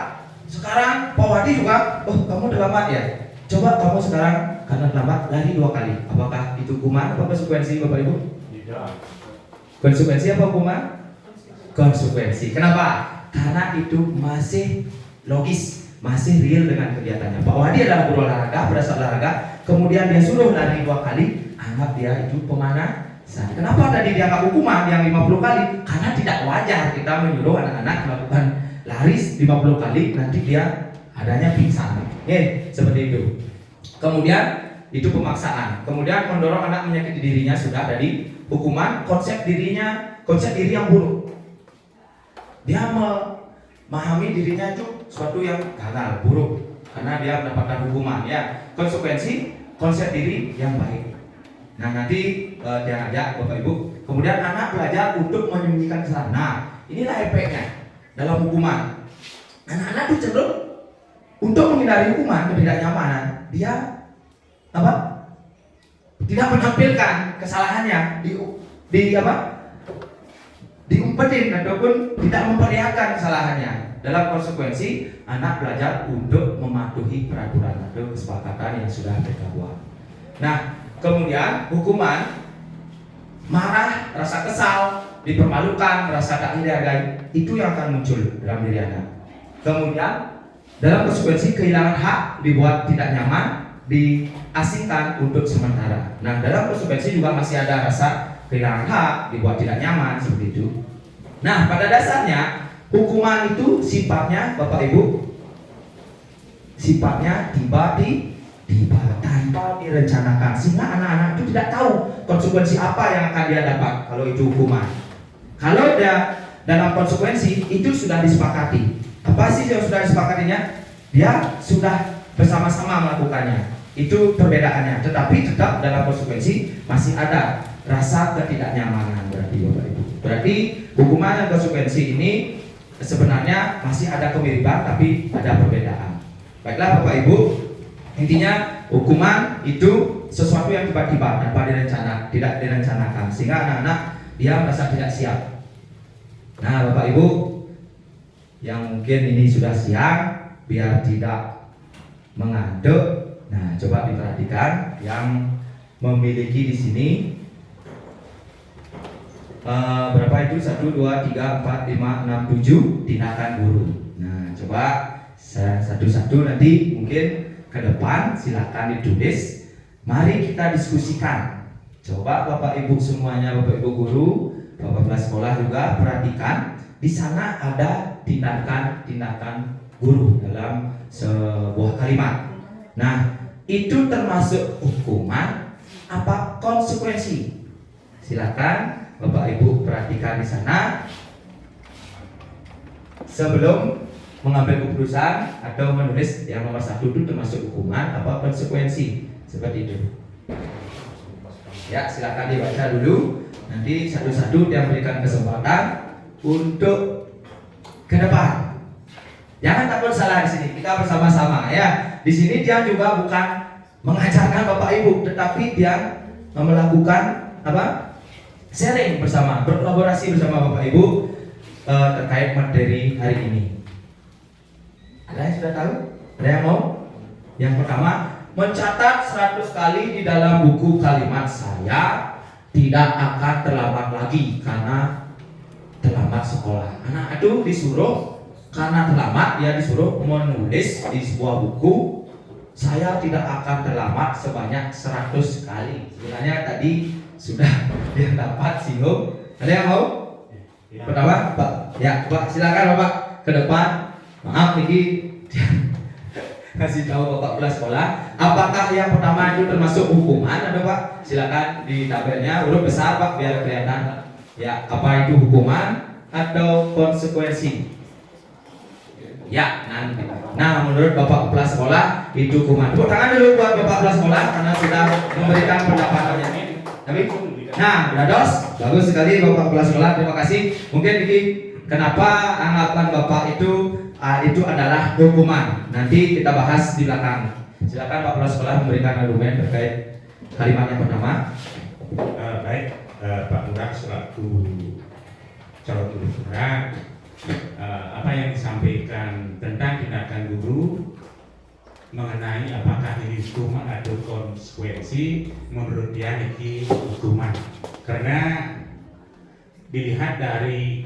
Sekarang Pak Wadi juga, oh kamu terlambat ya. Coba kamu sekarang karena terlambat lari 2 kali. Apakah itu hukuman atau konsekuensi, Bapak Ibu? Tidak. Konsekuensi apa hukuman? Konsekuensi. Kenapa? Karena itu masih logis, masih real dengan kegiatannya. Pak Wadi adalah guru olahraga, pada saat olahraga, kemudian dia suruh lari 2 kali, anggap dia itu pemanasan. Kenapa tadi dianggap hukuman yang 50 kali? Karena tidak wajar kita menyuruh anak-anak melakukan lari 50 kali, nanti dia adanya pingsan. Seperti itu. Kemudian itu pemaksaan. Kemudian mendorong anak menyakiti dirinya sudah dari hukuman, konsep diri yang buruk. Dia memahami dirinya itu suatu yang gagal, buruk, karena dia mendapatkan hukuman. Ya, konsekuensi konsep diri yang baik. Nah, nanti dia ajak Bapak Ibu. Kemudian anak belajar untuk menyembunyikan kesalahan. Nah, inilah efeknya dalam hukuman. Anak-anak itu cenderung untuk menghindari hukuman, ketidaknyamanan, dia apa? Tidak menampilkan kesalahannya, diumpetin ataupun tidak memperlihatkan kesalahannya. Dalam konsekuensi, anak belajar untuk mematuhi peraturan atau kesepakatan yang sudah mereka buat. Nah, kemudian hukuman, marah, rasa kesal, dipermalukan, merasa tak dihargai, itu yang akan muncul dalam diri anak. Kemudian dalam konsekuensi kehilangan hak, dibuat tidak nyaman, diasingkan untuk sementara. Nah, dalam konsekuensi juga masih ada rasa kehilangan hak, dibuat tidak nyaman seperti itu. Nah, pada dasarnya hukuman itu sifatnya, Bapak Ibu, sifatnya tiba-tiba tanpa direncanakan, sehingga anak-anak itu tidak tahu konsekuensi apa yang akan dia dapat kalau itu hukuman. Kalau dia dalam konsekuensi itu sudah disepakati. Apa sih yang sudah disepakatinya? Dia sudah bersama-sama melakukannya. Itu perbedaannya. Tetapi tetap dalam konsekuensi masih ada rasa ketidaknyamanan, berarti Bapak Ibu. Berarti hukuman dan konsekuensi ini sebenarnya masih ada kemiripan tapi ada perbedaan. Baiklah Bapak Ibu, intinya hukuman itu sesuatu yang tiba-tiba tanpa tidak direncanakan, sehingga anak-anak dia merasa tidak siap. Nah Bapak Ibu yang mungkin ini sudah siang, biar tidak mengantuk, nah coba diperhatikan yang memiliki di sini berapa itu? 1, 2, 3, 4, 5, 6, 7 tindakan guru. Nah, coba saya satu-satu nanti mungkin ke depan silakan ditulis. Mari kita diskusikan. Coba Bapak Ibu semuanya, Bapak Ibu guru, Bapak kepala sekolah juga perhatikan. Di sana ada tindakan-tindakan guru dalam sebuah kalimat. Nah, itu termasuk hukuman apa konsekuensi? Silakan Bapak Ibu perhatikan di sana sebelum mengambil keputusan atau menulis yang nomor 1 itu termasuk hukuman apa konsekuensi, seperti itu. Ya, silakan dibaca dulu. Nanti satu-satu dia berikan kesempatan untuk ke depan. Jangan takut salah di sini. Kita bersama-sama ya. Di sini dia juga bukan mengajarkan Bapak Ibu, tetapi dia melakukan apa? Sharing bersama, berkolaborasi bersama Bapak Ibu terkait materi hari ini. Ada yang sudah tahu? Ada yang mau? Yang pertama, mencatat 100 kali di dalam buku kalimat saya tidak akan terlambat lagi karena terlambat sekolah. Anak itu disuruh karena terlambat, dia disuruh menulis di sebuah buku saya tidak akan terlambat sebanyak 100 kali. Sebenarnya tadi sudah dia dapat singgung. Ada yang mau? Pertama, Pak. Ya, Pak, silakan Bapak ke depan. Maaf ini kasih tahu Bapak kepala sekolah. Apakah yang pertama itu termasuk hukuman? Ada Pak? Silakan di tabelnya huruf besar Pak biar kelihatan. Ya, apa itu hukuman atau konsekuensi? Ya, nanti. Nah, menurut Bapak kepala sekolah itu hukuman. Tepuk tangan dulu buat Bapak kepala sekolah karena sudah memberikan pendapatnya. Tapi, nah, Brados, bagus sekali Bapak kepala sekolah. Terima kasih. Mungkin ini kenapa anggapan Bapak itu adalah hukuman. Nanti kita bahas di belakang. Silakan Pak kepala sekolah memberikan argumen terkait kalimat yang pertama. Baik, Pak Lurah selaku calon guru pura, apa yang disampaikan tentang tindakan guru mengenai apakah ini hukuman atau konsekuensi, menurut dia ini hukuman karena dilihat dari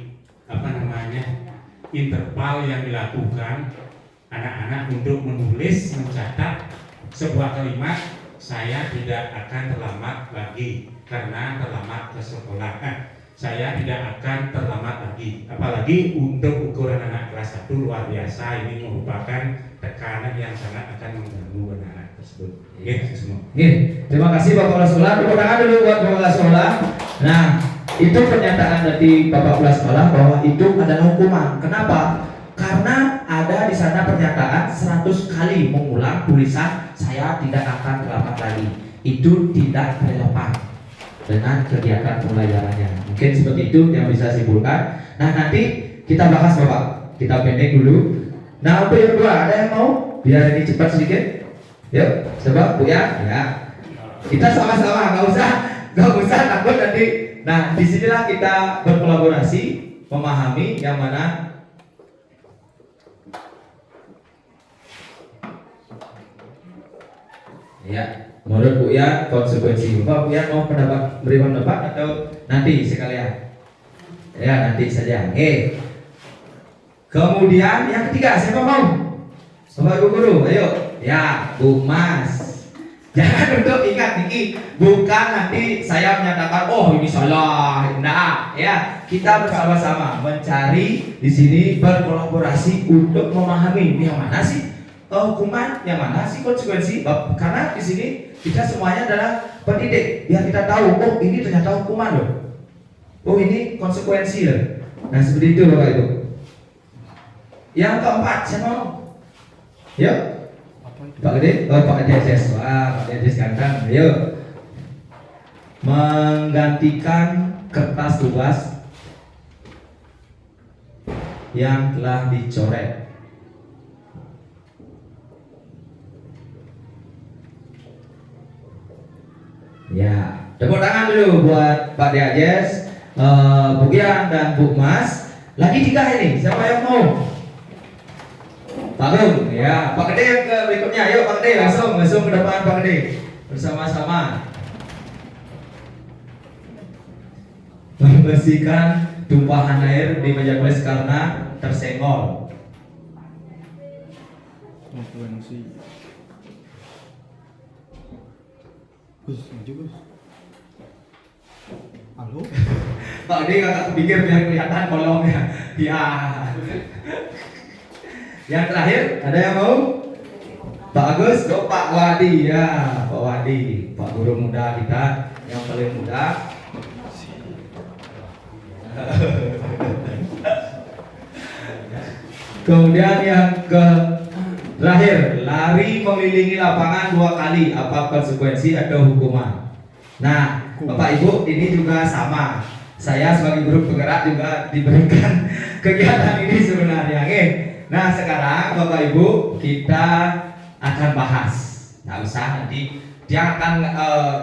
interval yang dilakukan anak-anak untuk menulis, mencatat sebuah kalimat saya tidak akan terlambat lagi karena terlambat ke sekolah. Saya tidak akan terlambat lagi. Apalagi untuk ukuran anak kelas 1 luar biasa, ini merupakan tekanan yang sangat akan mengganggu anak-anak tersebut. Semua. Terima kasih Bapak kepala sekolah. Tepuk tangan dulu buat Bapak kepala sekolah. Nah, itu pernyataan dari Bapak kepala sekolah bahwa itu adalah hukuman. Kenapa? Karena ada di sana pernyataan 100 kali mengulang tulisan saya tidak akan terlambat lagi. Itu tidak relevan dengan kegiatan pembelajarannya. Mungkin seperti itu yang bisa saya simpulkan. Nah, nanti kita bahas Bapak. Kita pendek dulu. Nah, untuk yang kedua ada yang mau? Biar ini cepat sedikit. Yuk, coba Bu ya. Kita sama-sama, nggak usah takut nanti. Nah, disinilah kita berkolaborasi, memahami yang mana ya, menurut Bu ya konsekuensi. Bapak Bu ya mau beri pendapat atau nanti sekalian? Ya, nanti saja. Kemudian yang ketiga, siapa mau? Bapak Ibu guru, ayo. Ya, Bu Mas. Jangan untuk ingat ini bukan nanti saya menyatakan oh ini salah. Nah, ya, kita bersama-sama mencari di sini berkolaborasi untuk memahami ini yang mana sih hukuman, yang mana sih konsekuensi. Karena di sini kita semuanya adalah pendidik, biar kita tahu oh ini ternyata hukuman loh, oh ini konsekuensi loh. Nah, seperti itu Bapak Ibu. Yang keempat, siapa mau? Yuk, Pak Gede, Pak Dejes, wah Pak Dejes ganteng. Ayo, menggantikan kertas tugas yang telah dicoret. Ya, tepuk tangan dulu buat Pak Dejes, Bu Gian dan Bu Mas. Lagi 3 ini, siapa yang mau? Pak Gung, ya, Pak Gede yang ke berikutnya. Ayo Pak Gede, langsung ke depan Pak Gede bersama-sama. membersihkan tumpahan air di meja kelas karena tersenggol. Halo? Pak ini kakak pikir biar kelihatan kolomnya. Ya. Yang terakhir ada yang mau? Pak Agus, Pak Wadi ya, Pak Wadi, Pak Guru muda kita yang paling muda. Kemudian yang terakhir, lari mengelilingi lapangan 2 kali, apa konsekuensi atau hukuman? Nah, Bapak Ibu ini juga sama. Saya sebagai guru penggerak juga diberikan kegiatan ini sebenarnya. Oke. Nah, sekarang Bapak Ibu kita akan bahas. Nggak usah nanti dia akan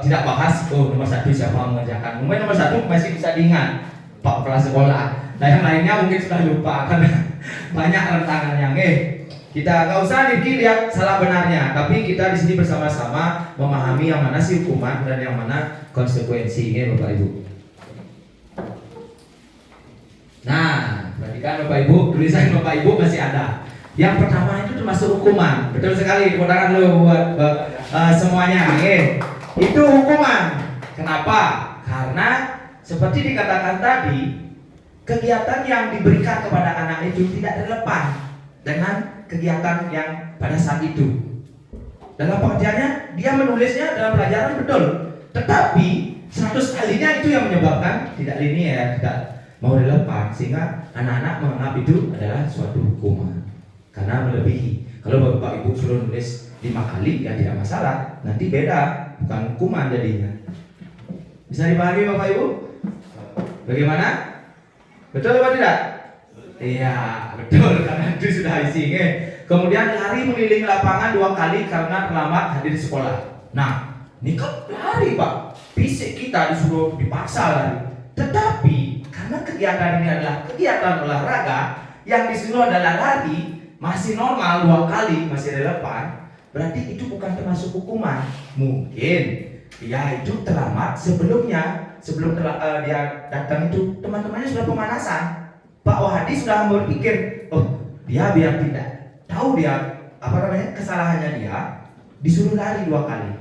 tidak bahas nomor 1 siapa mengerjakan. Mungkin nomor 1 masih bisa diingat Pak kepala sekolah. Nah yang lainnya mungkin sudah lupa karena banyak rentangannya. Kita nggak usah lihat salah benarnya, tapi kita di sini bersama-sama memahami yang mana sih hukuman dan yang mana konsekuensinya, Bapak Ibu. Nah, perhatikan Bapak Ibu, tulisan Bapak Ibu masih ada. Yang pertama itu termasuk hukuman, betul sekali. Tepuk tangan dulu buat semuanya. Itu hukuman. Kenapa? Karena seperti dikatakan tadi, kegiatan yang diberikan kepada anak itu tidak relevan dengan kegiatan yang pada saat itu. Dalam pengertiannya, dia menulisnya dalam pelajaran betul, tetapi 100 kalinya itu yang menyebabkan tidak linear, tidak mau relevan, sehingga anak-anak menganggap itu adalah suatu hukuman karena melebihi. Kalau Bapak Ibu suruh nulis 5 kali ya tidak masalah, nanti beda, bukan hukuman jadinya. Bisa dipahami Bapak Ibu? Bagaimana? Betul atau tidak? Iya, betul, karena itu sudah isi. Kemudian lari mengelilingi lapangan 2 kali karena terlambat hadir di sekolah. Nah, ini kan lari Pak, fisik kita disuruh dipaksa lari. Tetapi karena kegiatan ini adalah kegiatan olahraga, yang disuruh adalah lari, masih normal 2 kali, masih relevan, berarti itu bukan termasuk hukuman. Mungkin ya itu terlambat sebelumnya, sebelum dia datang itu teman-temannya sudah pemanasan. Pak Wahdi sudah berpikir, oh dia biar tidak tahu dia kesalahannya dia, disuruh lari 2 kali,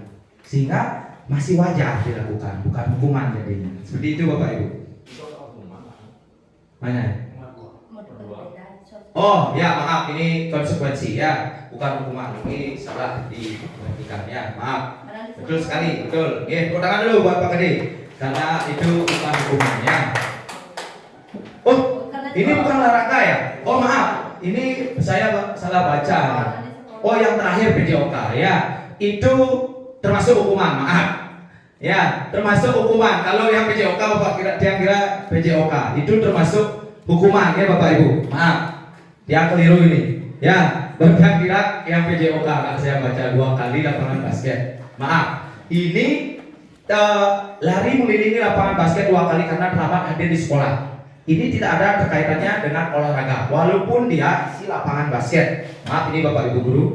sehingga masih wajar dilakukan, bukan hukuman jadinya. Seperti itu Bapak Ibu. Mana? Oh ya maaf, ini konsekuensi ya, bukan hukuman. Ini salah diperhatikan ya, maaf. Betul sekali, betul. Tepuk tangan dulu buat Pak Kade, karena itu bukan hukumannya. Oh, ini bukan olahraga ya? Oh maaf, ini saya salah baca. Oh yang terakhir PJOK ya, itu termasuk hukuman, maaf. Ya, termasuk hukuman. Kalau yang PJOK Bapak kira PJOK itu termasuk hukuman ya Bapak Ibu. Maaf, yang keliru ini. Ya, Bapak kira yang PJOK, kalau saya baca 2 kali lapangan basket. Maaf, ini lari mengelilingi lapangan basket 2 kali karena terlambat hadir di sekolah. Ini tidak ada kaitannya dengan olahraga, walaupun dia isi lapangan basket. Maaf ini Bapak Ibu guru,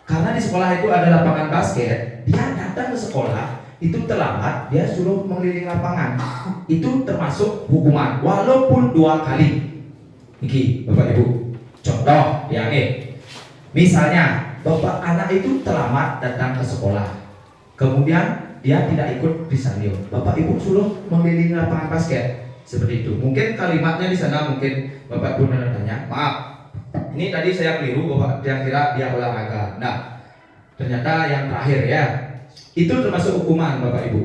karena di sekolah itu ada lapangan basket, dia datang ke sekolah itu terlambat, dia suruh mengelilingi lapangan, itu termasuk hukuman, walaupun 2 kali. Iki Bapak Ibu, contoh ya misalnya Bapak anak itu terlambat datang ke sekolah, kemudian dia tidak ikut disalio, Bapak Ibu suruh mengelilingi lapangan basket. Seperti itu. Mungkin kalimatnya di sana mungkin Bapak Ibu tanya, maaf, ini tadi saya keliru, Bapak yang kira dia olahraga. Nah, ternyata yang terakhir ya, itu termasuk hukuman Bapak Ibu.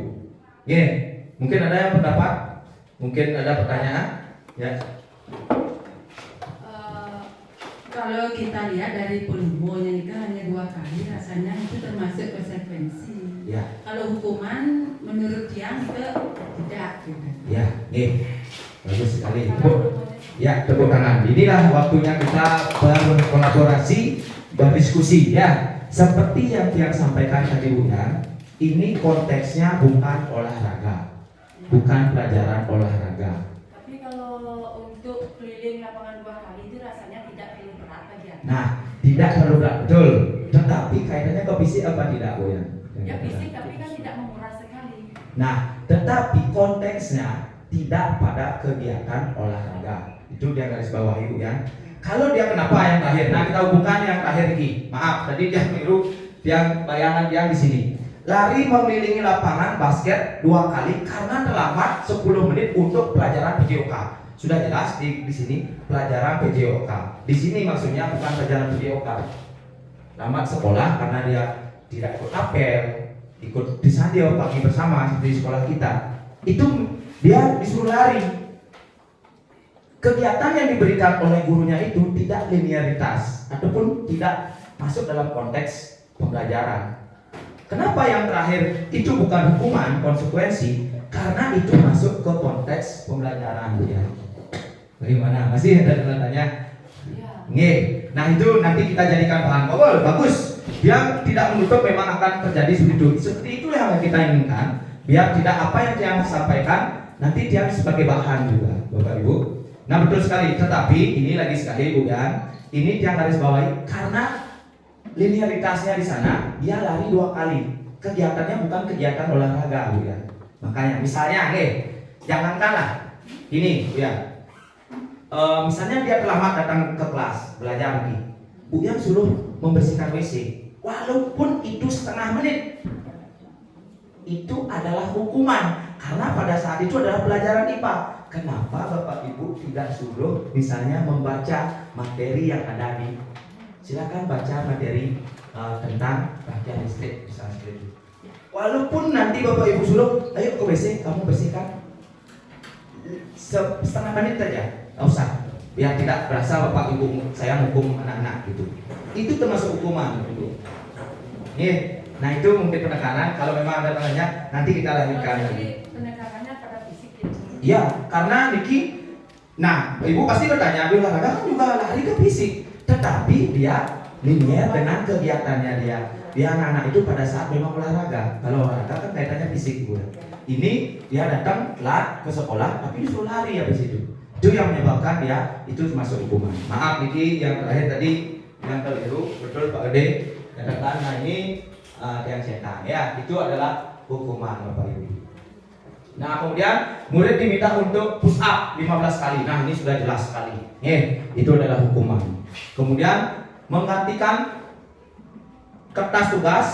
Mungkin ada yang pendapat, mungkin ada pertanyaan, ya. Kalau kita lihat dari volumonya ini kan hanya 2 kali, rasanya itu termasuk konsekuensi. Ya. Kalau hukuman menurut yang itu tidak. Ya, bagus sekali. Ya, tepuk tangan. Inilah waktunya kita berkolaborasi, berdiskusi ya. Seperti yang sampaikan tadi Bu ya, ini konteksnya bukan olahraga, bukan pelajaran olahraga. Tapi kalau untuk keliling lapangan 2 kali itu rasanya tidak terlalu berat bagi anak. Nah, tidak terlalu berat, betul. Tetapi kaitannya ke fisik apa tidak Bu ya? Ya fisik tapi kan tidak menguras sekali. Nah, tetapi konteksnya tidak pada kegiatan olahraga. Itu dia garis bawahi Bu ya. Kalau dia kenapa yang terakhir? Nah, kita hubungkan yang terakhir ini. Maaf, tadi dia keliru yang bayangan yang di sini. Lari mengelilingi lapangan basket 2 kali karena terlambat 10 menit untuk pelajaran PJOK. Sudah jelas di sini pelajaran PJOK. Di sini maksudnya bukan pelajaran PJOK. Lambat sekolah karena dia tidak ikut apel, ikut disadio pagi bersama seperti sekolah kita. Itu dia disuruh lari. Kegiatan yang diberikan oleh gurunya itu tidak linearitas ataupun tidak masuk dalam konteks pembelajaran. Kenapa yang terakhir itu bukan hukuman, konsekuensi? Karena itu masuk ke konteks pembelajaran ya. Bagaimana? Masih ada tanya? Nggih. Nah itu nanti kita jadikan bahan ngobrol, bagus. Dia tidak menutup memang akan terjadi seperti itu. Seperti itu yang kita inginkan. Biar tidak apa yang dia sampaikan nanti dia sebagai bahan juga, Bapak Ibu. Nah betul sekali, tetapi ini lagi sekali bukan, ini dia garis bawahi karena linearitasnya di sana dia lari 2 kali, kegiatannya bukan kegiatan olahraga Bu ya. Makanya misalnya jangankanlah ini Bu ya, misalnya dia terlambat datang ke kelas belajar nih, Bu yang suruh membersihkan WC, walaupun itu setengah menit, itu adalah hukuman karena pada saat itu adalah pelajaran IPA. Kenapa Bapak Ibu tidak suruh misalnya membaca materi yang ada di, silakan baca materi tentang rangkaian listrik misalnya seperti itu. Walaupun nanti Bapak Ibu suruh, ayo ke WC kamu bersihkan setengah menit saja, nggak usah, biar tidak berasa Bapak Ibu saya hukum anak-anak gitu. Itu termasuk hukuman gitu. Nah itu mungkin penekanan. Kalau memang ada tanya nanti kita lanjutkan lagi. Penekanannya pada fisik ya. Iya, karena Niki, nah Ibu pasti bertanya, di olahraga kan juga lari ke fisik, tetapi dia linear dengan kegiatannya dia. Dia anak-anak itu pada saat memang olahraga. Kalau olahraga kan kaitannya fisik Bu. Ini dia datang telat ke sekolah, tapi disuruh lari habis itu. Itu yang menyebabkan dia itu termasuk hukuman. Maaf Niki, yang terakhir tadi yang keliru, betul Pak Ede. Katakan, nah ini yang cetak ya, itu adalah hukuman Bapak Ibu. Nah kemudian murid diminta untuk push up 15 kali. Nah ini sudah jelas sekali. Itu adalah hukuman. Kemudian menggantikan kertas tugas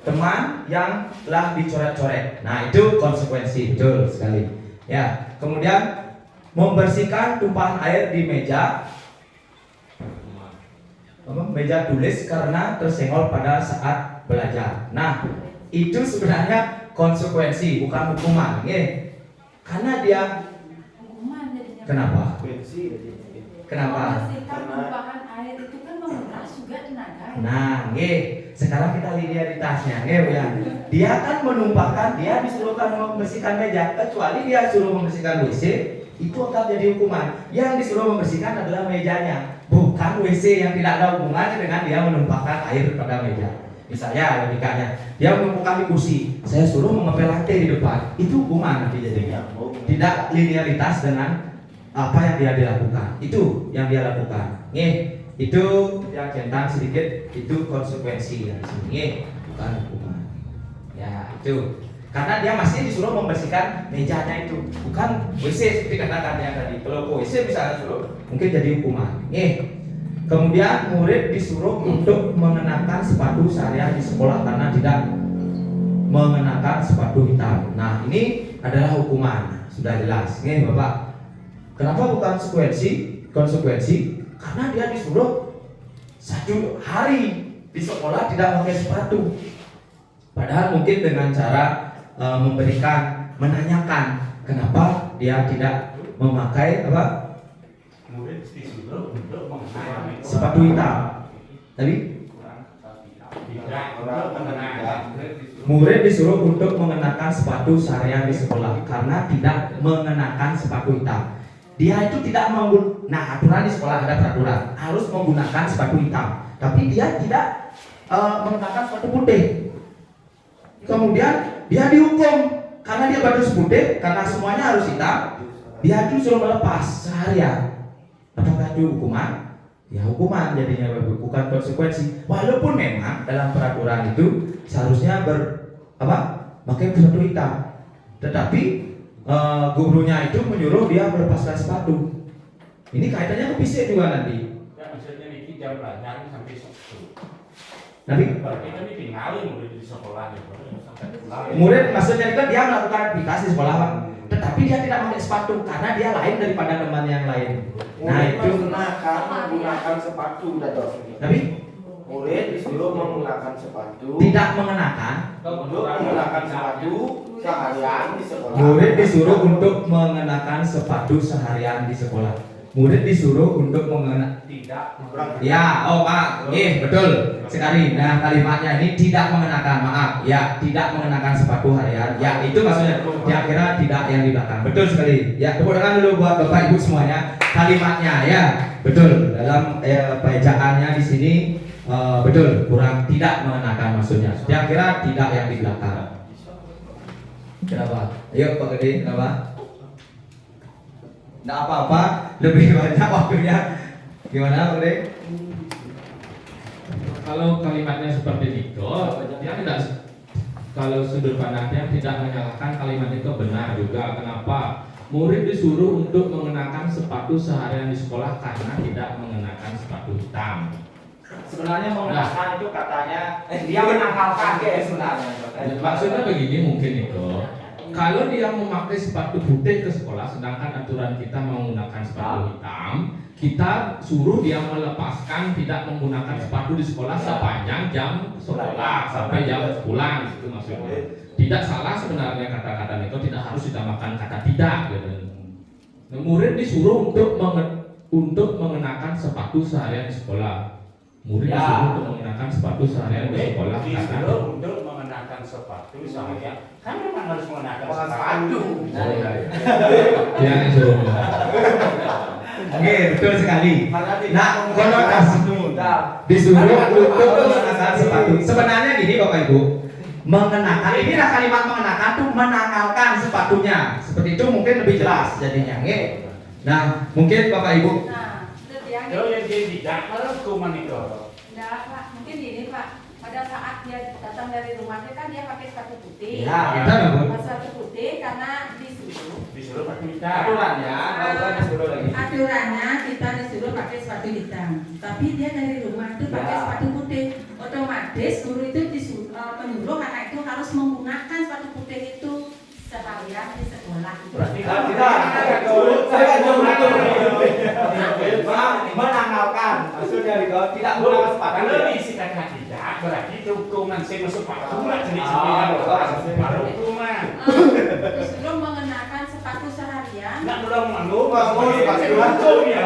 teman yang telah dicoret-coret. Nah itu konsekuensi, betul sekali. Ya. Kemudian membersihkan tumpahan air di meja tulis karena tersenggol pada saat belajar. Nah itu sebenarnya konsekuensi bukan hukuman, karena dia Hukuman jadinya. kenapa? Kenapa? Membersihkan tumpahan air itu kan menguras juga tenaga. Nah, sekarang kita linearitasnya, ya. Dia kan menumpahkan, dia disuruhkan membersihkan meja, kecuali dia suruh membersihkan WC, itu akan jadi hukuman. Yang disuruh membersihkan adalah mejanya, bukan WC yang tidak ada hubungannya dengan dia menumpahkan air pada meja. Misalnya logikanya, dia menumpahkan di kursi, saya suruh mengepel lantai di depan, itu hukuman nanti jadinya. Tidak linearitas dengan apa yang dia lakukan, itu yang dia lakukan. Itu yang centang sedikit, itu konsekuensi dari sini, bukan hukuman. Ya itu, karena dia masih disuruh membersihkan mejanya itu, bukan WC seperti katakan yang tadi. Kalau WC bisa disuruh, mungkin jadi hukuman. Kemudian murid disuruh untuk mengenakan sepatu seharian di sekolah karena tidak mengenakan sepatu hitam. Nah ini adalah hukuman, sudah jelas. Bapak, kenapa bukan konsekuensi? Karena dia disuruh 1 hari di sekolah tidak pakai sepatu. Padahal mungkin dengan cara menanyakan kenapa dia tidak memakai sepatu hitam. Tapi murid disuruh untuk mengenakan sepatu seharian di sekolah karena tidak mengenakan sepatu hitam. Dia itu tidak nah aturan di sekolah ada peraturan harus menggunakan sepatu hitam, tapi dia tidak menggunakan sepatu putih. Kemudian dia dihukum karena dia baju putih, karena semuanya harus hitam. Dia itu suruh melepas seharian. Apakah itu hukuman? Ya hukuman jadinya, bukan konsekuensi. Walaupun memang dalam peraturan itu seharusnya pakai sepatu hitam. tetapi gurunya itu menyuruh dia melepaskan sepatu. Ini kaitannya ke fisik juga nanti. Ya maksudnya ini jam pelajaran sampai Sabtu. Nanti Berarti kan ditinggalin murid di sekolah gitu. Sampai pulang. murid maksudnya kan dia melakukan aktivitas di sekolah Pak, tetapi dia tidak pakai sepatu karena dia lain daripada teman yang lain. Nah itu menggunakan sepatu Dato. tapi Murid disuruh menggunakan sepatu. tidak mengenakan. Untuk menggunakan sepatu seharian di sekolah. Murid disuruh untuk mengenakan sepatu seharian di sekolah. Murid disuruh untuk mengenakan. Tidak. Ya, oh Pak, betul sekali. Nah kalimatnya ini tidak mengenakan, maaf, ya tidak mengenakan sepatu harian. Ya itu maksudnya. Dia kira tidak yang di belakang. Betul sekali. Ya tepuk tangan dulu buat Bapak Ibu semuanya. Kalimatnya ya betul dalam bacaannya di sini betul kurang tidak mengenakan maksudnya. Dia kira tidak yang di belakang. Kenapa? Ayo Pak Gede, kenapa? Nggak apa-apa, lebih banyak waktunya. Gimana Pak Gede? Kalau kalimatnya seperti itu, dia tidak. Kalau sudut pandangnya tidak menyalahkan, kalimat itu benar juga. Kenapa? Murid disuruh untuk mengenakan sepatu seharian di sekolah karena tidak mengenakan sepatu hitam. Sebenarnya mengenakan itu katanya dia menanggalkan sebenarnya. Maksudnya begini mungkin itu. Kalau dia memakai sepatu putih ke sekolah, sedangkan aturan kita menggunakan sepatu hitam, kita suruh dia melepaskan tidak menggunakan sepatu di sekolah sepanjang jam sekolah sampai jam pulang, itu maksudnya. Tidak salah sebenarnya kata-kata itu, tidak harus ditambahkan kata tidak. Gitu. Nah, murid disuruh untuk mengenakan sepatu seharian di sekolah. Murid disuruh untuk mengenakan sepatu seharian di sekolah karena Untuk mengenakan sepatu seharian, kan memang harus mengenakan sepatu. Dia yang suruh. Oke, betul sekali. Nah, konotasi disuruh untuk mengenakan sepatu. Sebenarnya gini Bapak Ibu, mengenakan inilah kalimat mengenakan tuh menanggalkan sepatunya. Seperti itu mungkin lebih jelas jadinya. Oke. Nah, mungkin Bapak Ibu. Nah, itu dia. Kalau yang dia tidak harus kuman itu. Enggak, Pak. Mungkin gini, Pak. Pada saat dia datang dari rumahnya kan dia pakai sepatu putih. Ya, kita nggak Sepatu putih karena Disuruh pakai hitam. aturannya, bukan disuruh lagi. Aturannya kita disuruh pakai sepatu hitam, tapi dia dari rumah itu pakai Ya. sepatu putih. Otomatis guru itu menyuruh anak itu harus menggunakan sepatu putih itu seharian di sekolah. Berarti Menanggalkan maksudnya tidak menggunakan sepatu. kalau diisikan tidak, berarti itu hukuman saya masuk sepatu nggak jadi sebenarnya baru hukuman. Disuruh mengenakan sepatu seharian. Nggak belum sepatu ya.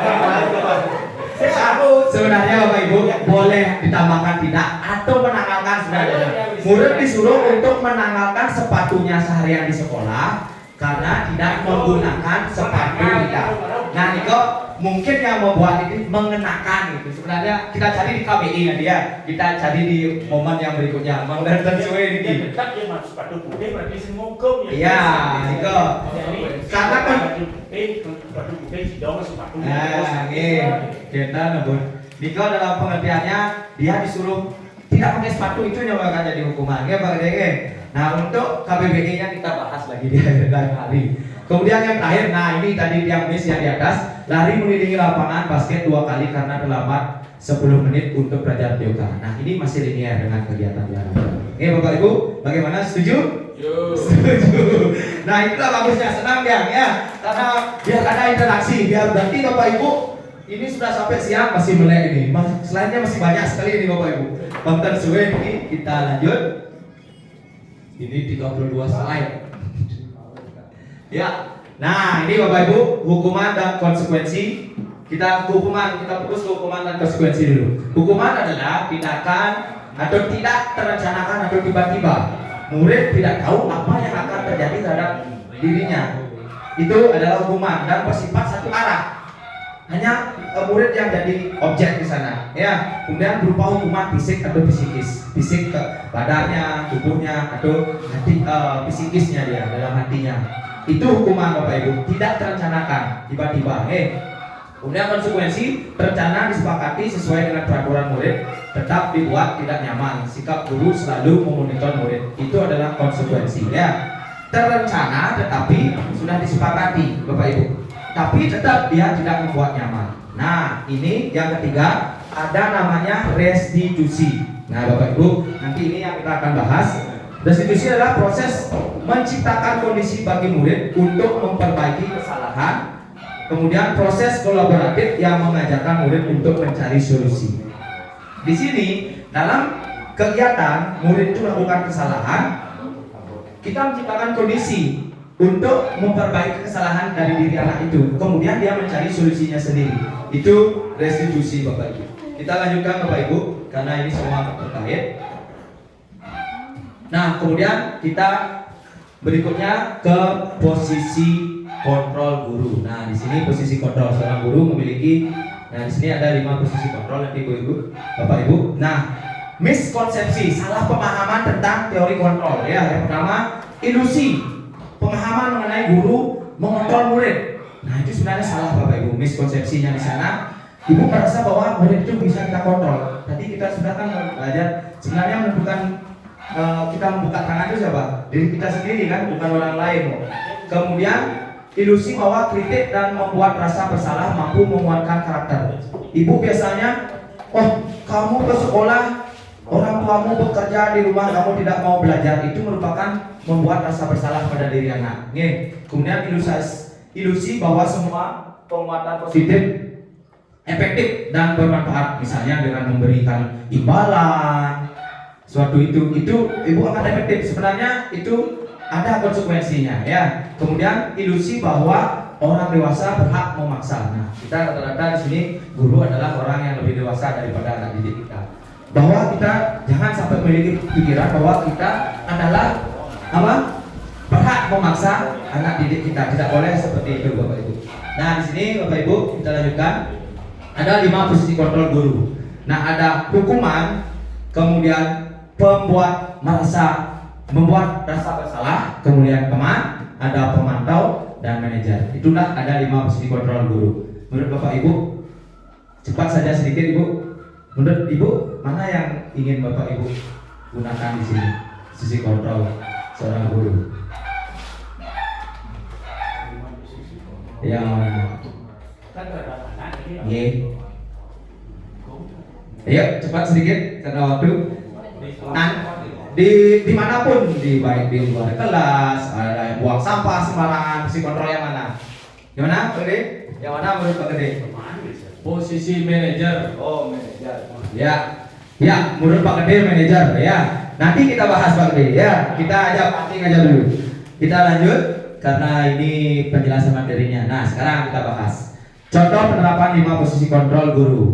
Sebenarnya Bapak Ibu boleh ditambahkan tidak atau menanggalkan sebenarnya. Murid disuruh untuk menanggalkan sepatunya seharian di sekolah karena tidak menggunakan sepatu hitam. Nah, Niko mungkin yang membuat ini mengenakan gitu. Sebenarnya kita cari di KBI ya dia. Kita cari di momen yang berikutnya. Mau dan sesuai ini. Tetap dia masuk sepatu putih berarti semua hukum ya. Iya, Niko. Karena kan sepatu putih si dong sepatu. nah, ini kita nebut. Niko dalam pengertiannya dia disuruh tidak pakai sepatu itu yang akan jadi hukuman. Ya Pak Dege. Nah untuk KBBI-nya kita bahas lagi di akhir hari. Kemudian yang terakhir, nah ini tadi yang miss yang di atas, lari mengelilingi lapangan basket 2 kali karena terlambat 10 menit untuk pelajaran yoga. Nah ini masih linear dengan kegiatan olahraga. Oke Bapak Ibu, bagaimana? Setuju? Setuju. Nah itulah bagusnya, senang ya, karena biar ada interaksi, biar berarti Bapak Ibu ini sudah sampai siang masih melek ini. Selainnya masih banyak sekali ini Bapak Ibu. Konten suwe ini kita lanjut. Ini 32 slide. Ya. Nah, ini Bapak Ibu, hukuman dan konsekuensi. Kita fokus ke hukuman dan konsekuensi dulu. Hukuman adalah tindakan atau tidak terencanakan atau tiba-tiba. Murid tidak tahu apa yang akan terjadi terhadap dirinya. Itu adalah hukuman dan bersifat satu arah. Hanya murid yang jadi objek di sana, ya. Kemudian berupa hukuman fisik atau psikis, fisik ke badannya, tubuhnya, atau hati, psikisnya dia dalam hatinya. Itu hukuman Bapak Ibu, tidak terencanakan, tiba-tiba. Kemudian konsekuensi terencana disepakati sesuai dengan peraturan murid, tetap dibuat tidak nyaman. Sikap guru selalu memonitor murid, itu adalah konsekuensi, ya. terencana tetapi sudah disepakati Bapak Ibu, tapi tetap dia tidak membuat nyaman. Nah, ini yang ketiga, ada namanya restitusi. Nah Bapak Ibu, nanti ini yang kita akan bahas. Restitusi adalah proses menciptakan kondisi bagi murid untuk memperbaiki kesalahan, kemudian proses kolaboratif yang mengajarkan murid untuk mencari solusi. Di sini dalam kegiatan murid itu melakukan kesalahan, kita menciptakan kondisi untuk memperbaiki kesalahan dari diri anak itu, kemudian dia mencari solusinya sendiri. Itu restitusi Bapak Ibu. Kita lanjutkan Bapak Ibu, karena ini semua terkait. Nah, kemudian kita berikutnya ke posisi kontrol guru. Nah, di sini posisi kontrol seorang guru memiliki. Nah, di sini ada 5 posisi kontrol nanti Ibu, Bapak Ibu. Nah, miskonsepsi, salah pemahaman tentang teori kontrol ya. Yang pertama, ilusi, pemahaman mengenai guru mengontrol murid. Nah, itu sebenarnya salah Bapak Ibu. Miskonsepsinya di sana, Ibu merasa bahwa murid itu bisa kita kontrol. Tadi kita sudah kan belajar sebenarnya menentukan kita membuka tangan itu siapa? Diri kita sendiri kan, bukan orang lain. Kemudian ilusi bahwa kritik dan membuat rasa bersalah mampu menguatkan karakter. Ibu biasanya, oh kamu ke sekolah, orang tuamu bekerja di rumah, kamu tidak mau belajar, itu merupakan membuat rasa bersalah pada diri anak. Nih, kemudian ilusi bahwa semua penguatan positif efektif dan bermanfaat, misalnya dengan memberikan imbalan suatu itu Ibu akan efektif. Sebenarnya itu ada konsekuensinya ya. Kemudian ilusi bahwa orang dewasa berhak memaksa. Nah, kita rata-rata di sini guru adalah orang yang lebih dewasa daripada anak didik kita. Bahwa kita jangan sampai memiliki pikiran bahwa kita adalah apa? Berhak memaksa anak didik kita. Tidak boleh seperti itu Bapak Ibu. Nah, di sini Bapak Ibu kita lanjutkan. Ada 5 posisi kontrol guru. Nah, ada hukuman, kemudian membuat rasa bersalah, kemudian teman, ada pemantau dan manajer. Itulah ada 5 posisi kontrol guru. Menurut Bapak Ibu, cepat saja sedikit Ibu. Menurut Ibu, mana yang ingin Bapak Ibu gunakan di sini? Sisi kontrol seorang guru. Yang mana? Ayo cepat sedikit karena waktu. Nah, dimanapun, baik di luar kelas, ada yang buang sampah sembarangan, posisi kontrol yang mana? Gimana, Pak Gede? Yang mana menurut Pak Gede? Posisi manajer. Oh, manajer. Ya, menurut Pak Gede manajer ya. Nanti kita bahas Pak Gede ya. Kita pancing aja dulu. Kita lanjut karena ini penjelasan materinya. Nah, sekarang kita bahas contoh penerapan 5 posisi kontrol guru.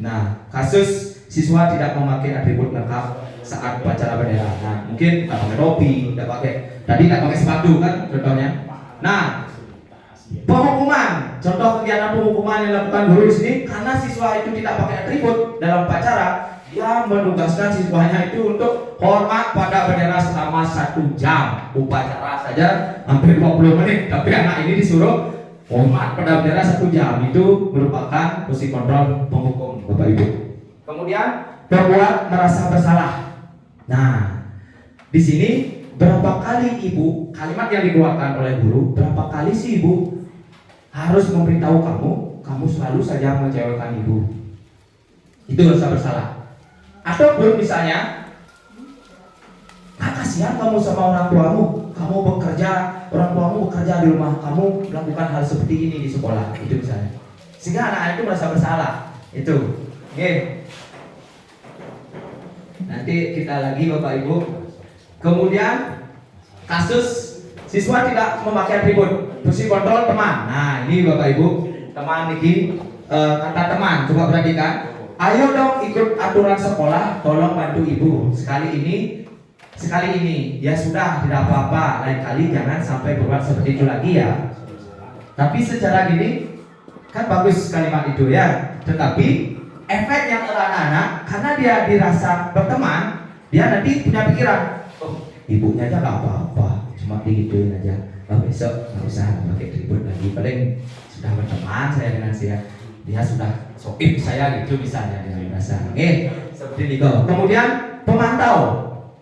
Nah, kasus siswa tidak memakai atribut lengkap saat upacara bendera. Nah, mungkin nggak pakai topi, nggak pakai, tadi nggak pakai sepatu kan contohnya. Nah, penghukuman, contoh kegiatan penghukuman yang dilakukan guru di sini karena siswa itu tidak pakai atribut dalam upacara, dia menugaskan siswanya itu untuk hormat pada bendera selama 1 jam. Upacara saja hampir 20 menit, tapi anak ini disuruh hormat pada bendera 1 jam. Itu merupakan posisi kontrol penghukum Bapak Ibu. Kemudian membuat merasa bersalah. Nah, di sini berapa kali Ibu, kalimat yang dikeluarkan oleh guru, berapa kali sih Ibu harus memberitahu kamu selalu saja mengecewakan Ibu. Itu rasa bersalah. Ataupun misalnya, kasihan kamu sama orang tuamu, kamu bekerja, orang tuamu bekerja di rumah, kamu melakukan hal seperti ini di sekolah, itu misalnya. Sehingga anak itu merasa bersalah. Itu. Oke. Nanti kita lagi Bapak Ibu. Kemudian kasus siswa tidak memakai atribut, posisi kontrol teman. Nah, ini Bapak Ibu, teman ini kata teman, coba perhatikan. Ayo dong ikut aturan sekolah, tolong bantu Ibu. Sekali ini, ya sudah tidak apa-apa. Lain kali jangan sampai berbuat seperti itu lagi ya. Tapi secara gini kan bagus kalimat itu ya. Tetapi efek yang ke anak-anak, karena dia dirasa berteman, dia nanti punya pikiran, oh ibunya aja nggak apa-apa, cuma digituin aja. Oh besok nggak usah pakai atribut lagi, paling sudah berteman saya dengan dia sudah soib saya gitu misalnya dengan bahasa. Seperti itu. Kemudian pemantau.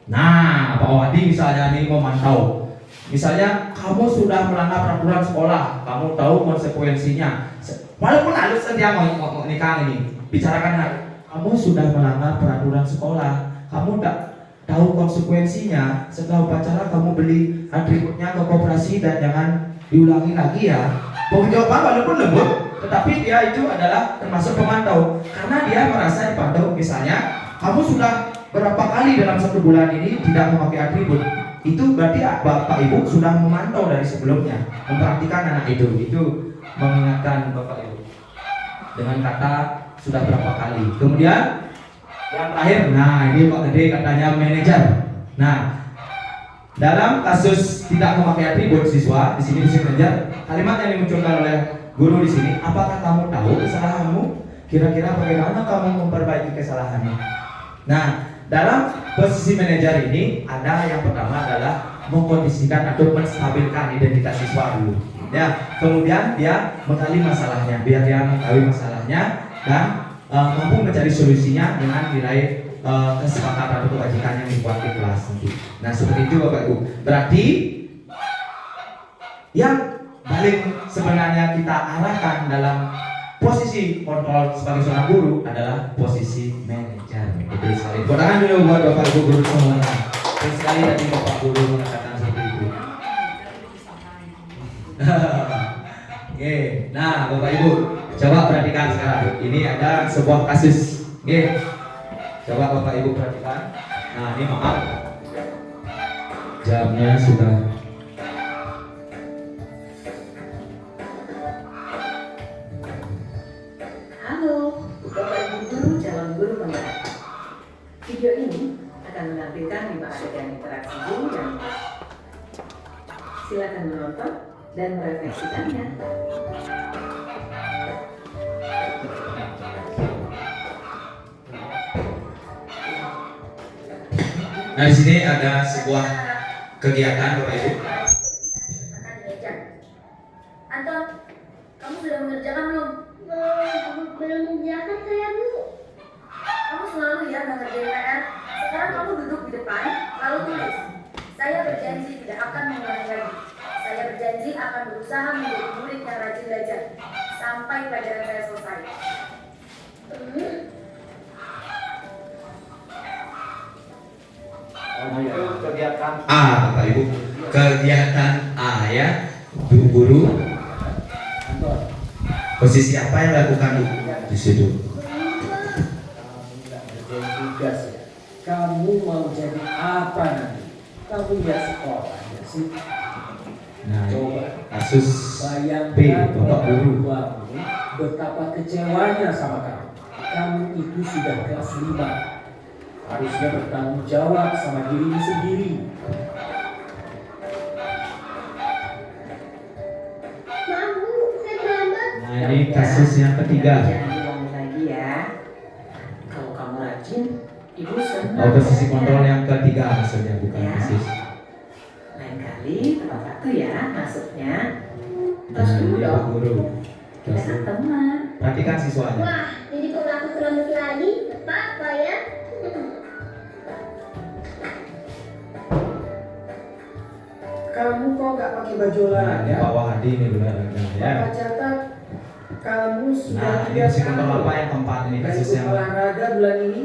Nah, Pak Wadi misalnya nih memantau Misalnya kamu sudah melanggar peraturan sekolah, kamu tahu konsekuensinya. Walaupun halus saja mau nikah ini, bicarakan hal. Kamu sudah melanggar peraturan sekolah, kamu tidak tahu konsekuensinya. Setelah upacara kamu beli atributnya ke koperasi dan jangan diulangi lagi ya. Jawaban walaupun lembut, tetapi dia itu adalah termasuk pemantau karena dia merasa dipantau. Misalnya kamu sudah berapa kali dalam 1 bulan ini tidak memakai atribut, itu berarti bapak ibu sudah memantau dari sebelumnya, memperhatikan anak itu mengingatkan bapak ibu dengan kata sudah berapa kali. Kemudian yang terakhir, nah ini Pak Gede katanya manajer. Nah, dalam kasus tidak memakai atribut siswa di sini manajer, kalimat yang dimunculkan oleh guru di sini, apakah kamu tahu kesalahanmu? Kira-kira bagaimana kamu memperbaiki kesalahanmu? Nah, dalam posisi manajer ini ada yang pertama adalah mengkondisikan atau menstabilkan identitas siswa dulu. Ya, kemudian dia menggali masalahnya, biar dia mengetahui masalahnya dan mampu mencari solusinya dengan nilai kesepakatan atau kewajiban yang dibuat di kelas nanti. Nah, seperti itu Bapak Ibu. Berarti yang paling sebenarnya kita arahkan dalam posisi kontrol sebagai seorang guru adalah posisi manajer. Betul sekali. Tepuk tangan dulu buat Bapak Ibu guru semuanya. Terus sekali tadi Bapak Guru mengatakan seperti itu. Oke, nah Bapak Ibu, coba perhatikan sekarang. Ini ada sebuah kasus. Oke, coba Bapak Ibu perhatikan. Nah, ini maaf, jamnya sudah. Halo, Bapak Ibu Guru, calon guru penggerak. Video ini akan menampilkan 5 adegan interaksi guru dan murid. Silakan menonton dan merefleksikannya. Nah, di sini ada sebuah kegiatan Bapak Ibu. Akan diajak. Anton, kamu sudah mengerjakan belum? Belum mengerjakan saya, Bu. Kamu selalu ya mengerjain PR. Sekarang kamu duduk di depan, lalu tulis. Saya berjanji tidak akan mengulangi lagi. Saya berjanji akan berusaha menjadi murid yang rajin belajar sampai pelajaran saya selesai. Itu kegiatan A, Bapak Ibu. Kegiatan A ya, Bu Guru. Posisi apa yang dilakukan Bu di situ? Tugas ya. Kamu mau jadi apa nanti? Kamu lihat sekolah ya sih. Nah, Coba kasus bayangkan B, Bapak Guru. tuamu betapa kecewanya sama kamu. Kamu itu sudah kelas 5. Harusnya bertanggung jawab sama dirimu sendiri. Maaf, Bu, saya terlambat. Nah, ini kasus yang ketiga. Jangan diulangi lagi ya. Kalau kamu rajin, ibu senang. Oh, posisi kontrol yang ketiga maksudnya, bukan Ya. kasus. Lain kali tepat waktu ya masuknya. Tos Nah, dulu ini dong. Bu Guru. Kita kan teman. Perhatikan siswanya. Wah, jadi kalau aku terlambat lagi, apa ya? Kamu kok gak pakai baju Nah, ini olahraga? Pak Wahadi ini benar ya. Bapak catat kamu sudah Nah, ini 3 posisi kontrol kali apa yang keempat ini kasus ikut yang olahraga bulan ini.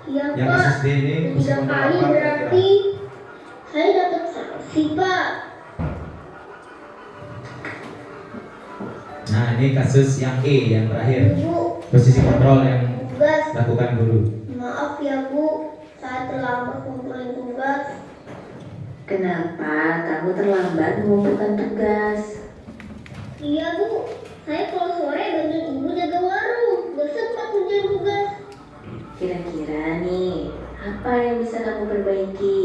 Iya, yang Pak. kasus D ini posisi 3 kontrol kali apa? berarti saya dapat sanksi, Pak. Nah, ini kasus yang E yang terakhir. Bu, Posisi kontrol yang tugas. lakukan guru. Maaf ya, Bu. Saya terlambat ngumpulin tugas. Kenapa kamu terlambat mengumpulkan tugas? Iya, Bu. Saya kalau sore bantuin Ibu jaga warung. Gak sempat ngerjain tugas. Kira-kira nih, apa yang bisa kamu perbaiki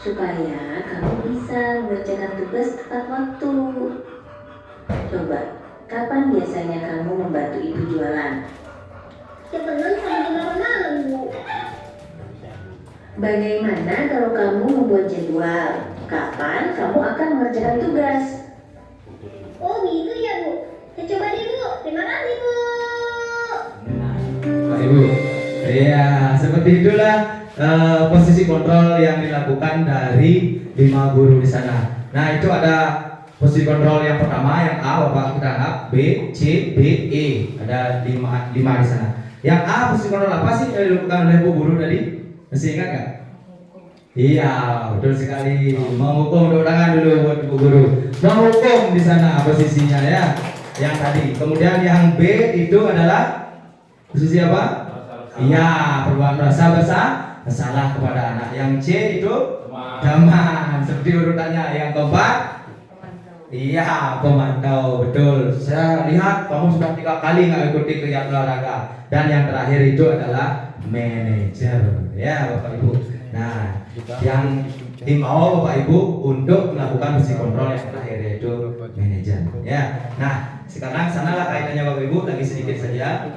supaya kamu bisa mengerjakan tugas tepat waktu? Coba, kapan biasanya kamu membantu ibu jualan? Setiap benar sampai jam 8 malam, Bu. Bagaimana kalau kamu membuat jadwal? Kapan kamu akan mengerjakan tugas? Oh, gitu ya, Bu. Saya coba deh, Bu. Terima kasih, Bu. Nah, Pak Ibu. Iya, seperti itulah posisi kontrol yang dilakukan dari 5 guru di sana. Nah, itu ada posisi kontrol yang pertama, yang A Bapak kita anggap, B, C, D, E. Ada 5 di sana. Yang A posisi kontrol apa sih yang dilakukan oleh Bu Guru tadi? Masih ingat nggak? Iya, betul sekali. Menghukum, tepuk tangan dulu buat Bu Guru. Menghukum di sana posisinya ya. Yang tadi. Kemudian yang B itu adalah posisi apa? Iya, perbuatan merasa bersalah kepada anak. Yang C itu teman. Seperti urutannya. Yang keempat, iya, pemantau. Betul. Saya lihat kamu sudah 3 kali nggak ikuti kegiatan olahraga. Dan yang terakhir itu adalah manajer. Ya, Bapak Ibu. Nah, yang dihimbau Bapak Ibu untuk melakukan fungsi kontrol yang terakhir yaitu manajer. Ya. Nah, sekarang sanalah kaitannya Bapak Ibu, lagi sedikit saja.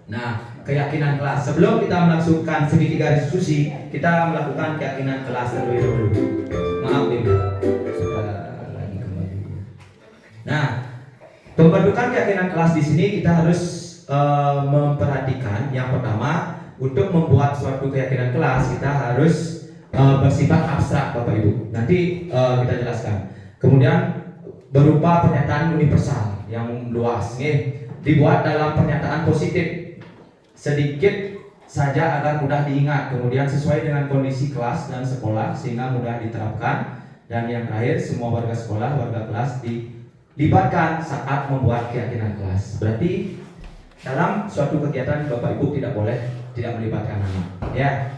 Nah, keyakinan kelas. Sebelum kita melakukan segitiga diskusi, kita melakukan keyakinan kelas terlebih dahulu. Maaf Ibu. Lagi kembali. Nah, pembentukan keyakinan kelas di sini kita harus memperhatikan yang pertama, untuk membuat suatu keyakinan kelas kita harus bersifat abstrak Bapak Ibu. Nanti kita jelaskan. Kemudian berupa pernyataan universal yang luas, dibuat dalam pernyataan positif sedikit saja agar mudah diingat, kemudian sesuai dengan kondisi kelas dan sekolah sehingga mudah diterapkan, dan yang terakhir semua warga sekolah, warga kelas dilibatkan saat membuat keyakinan kelas. Berarti dalam suatu kegiatan Bapak Ibu tidak melibatkan anak, ya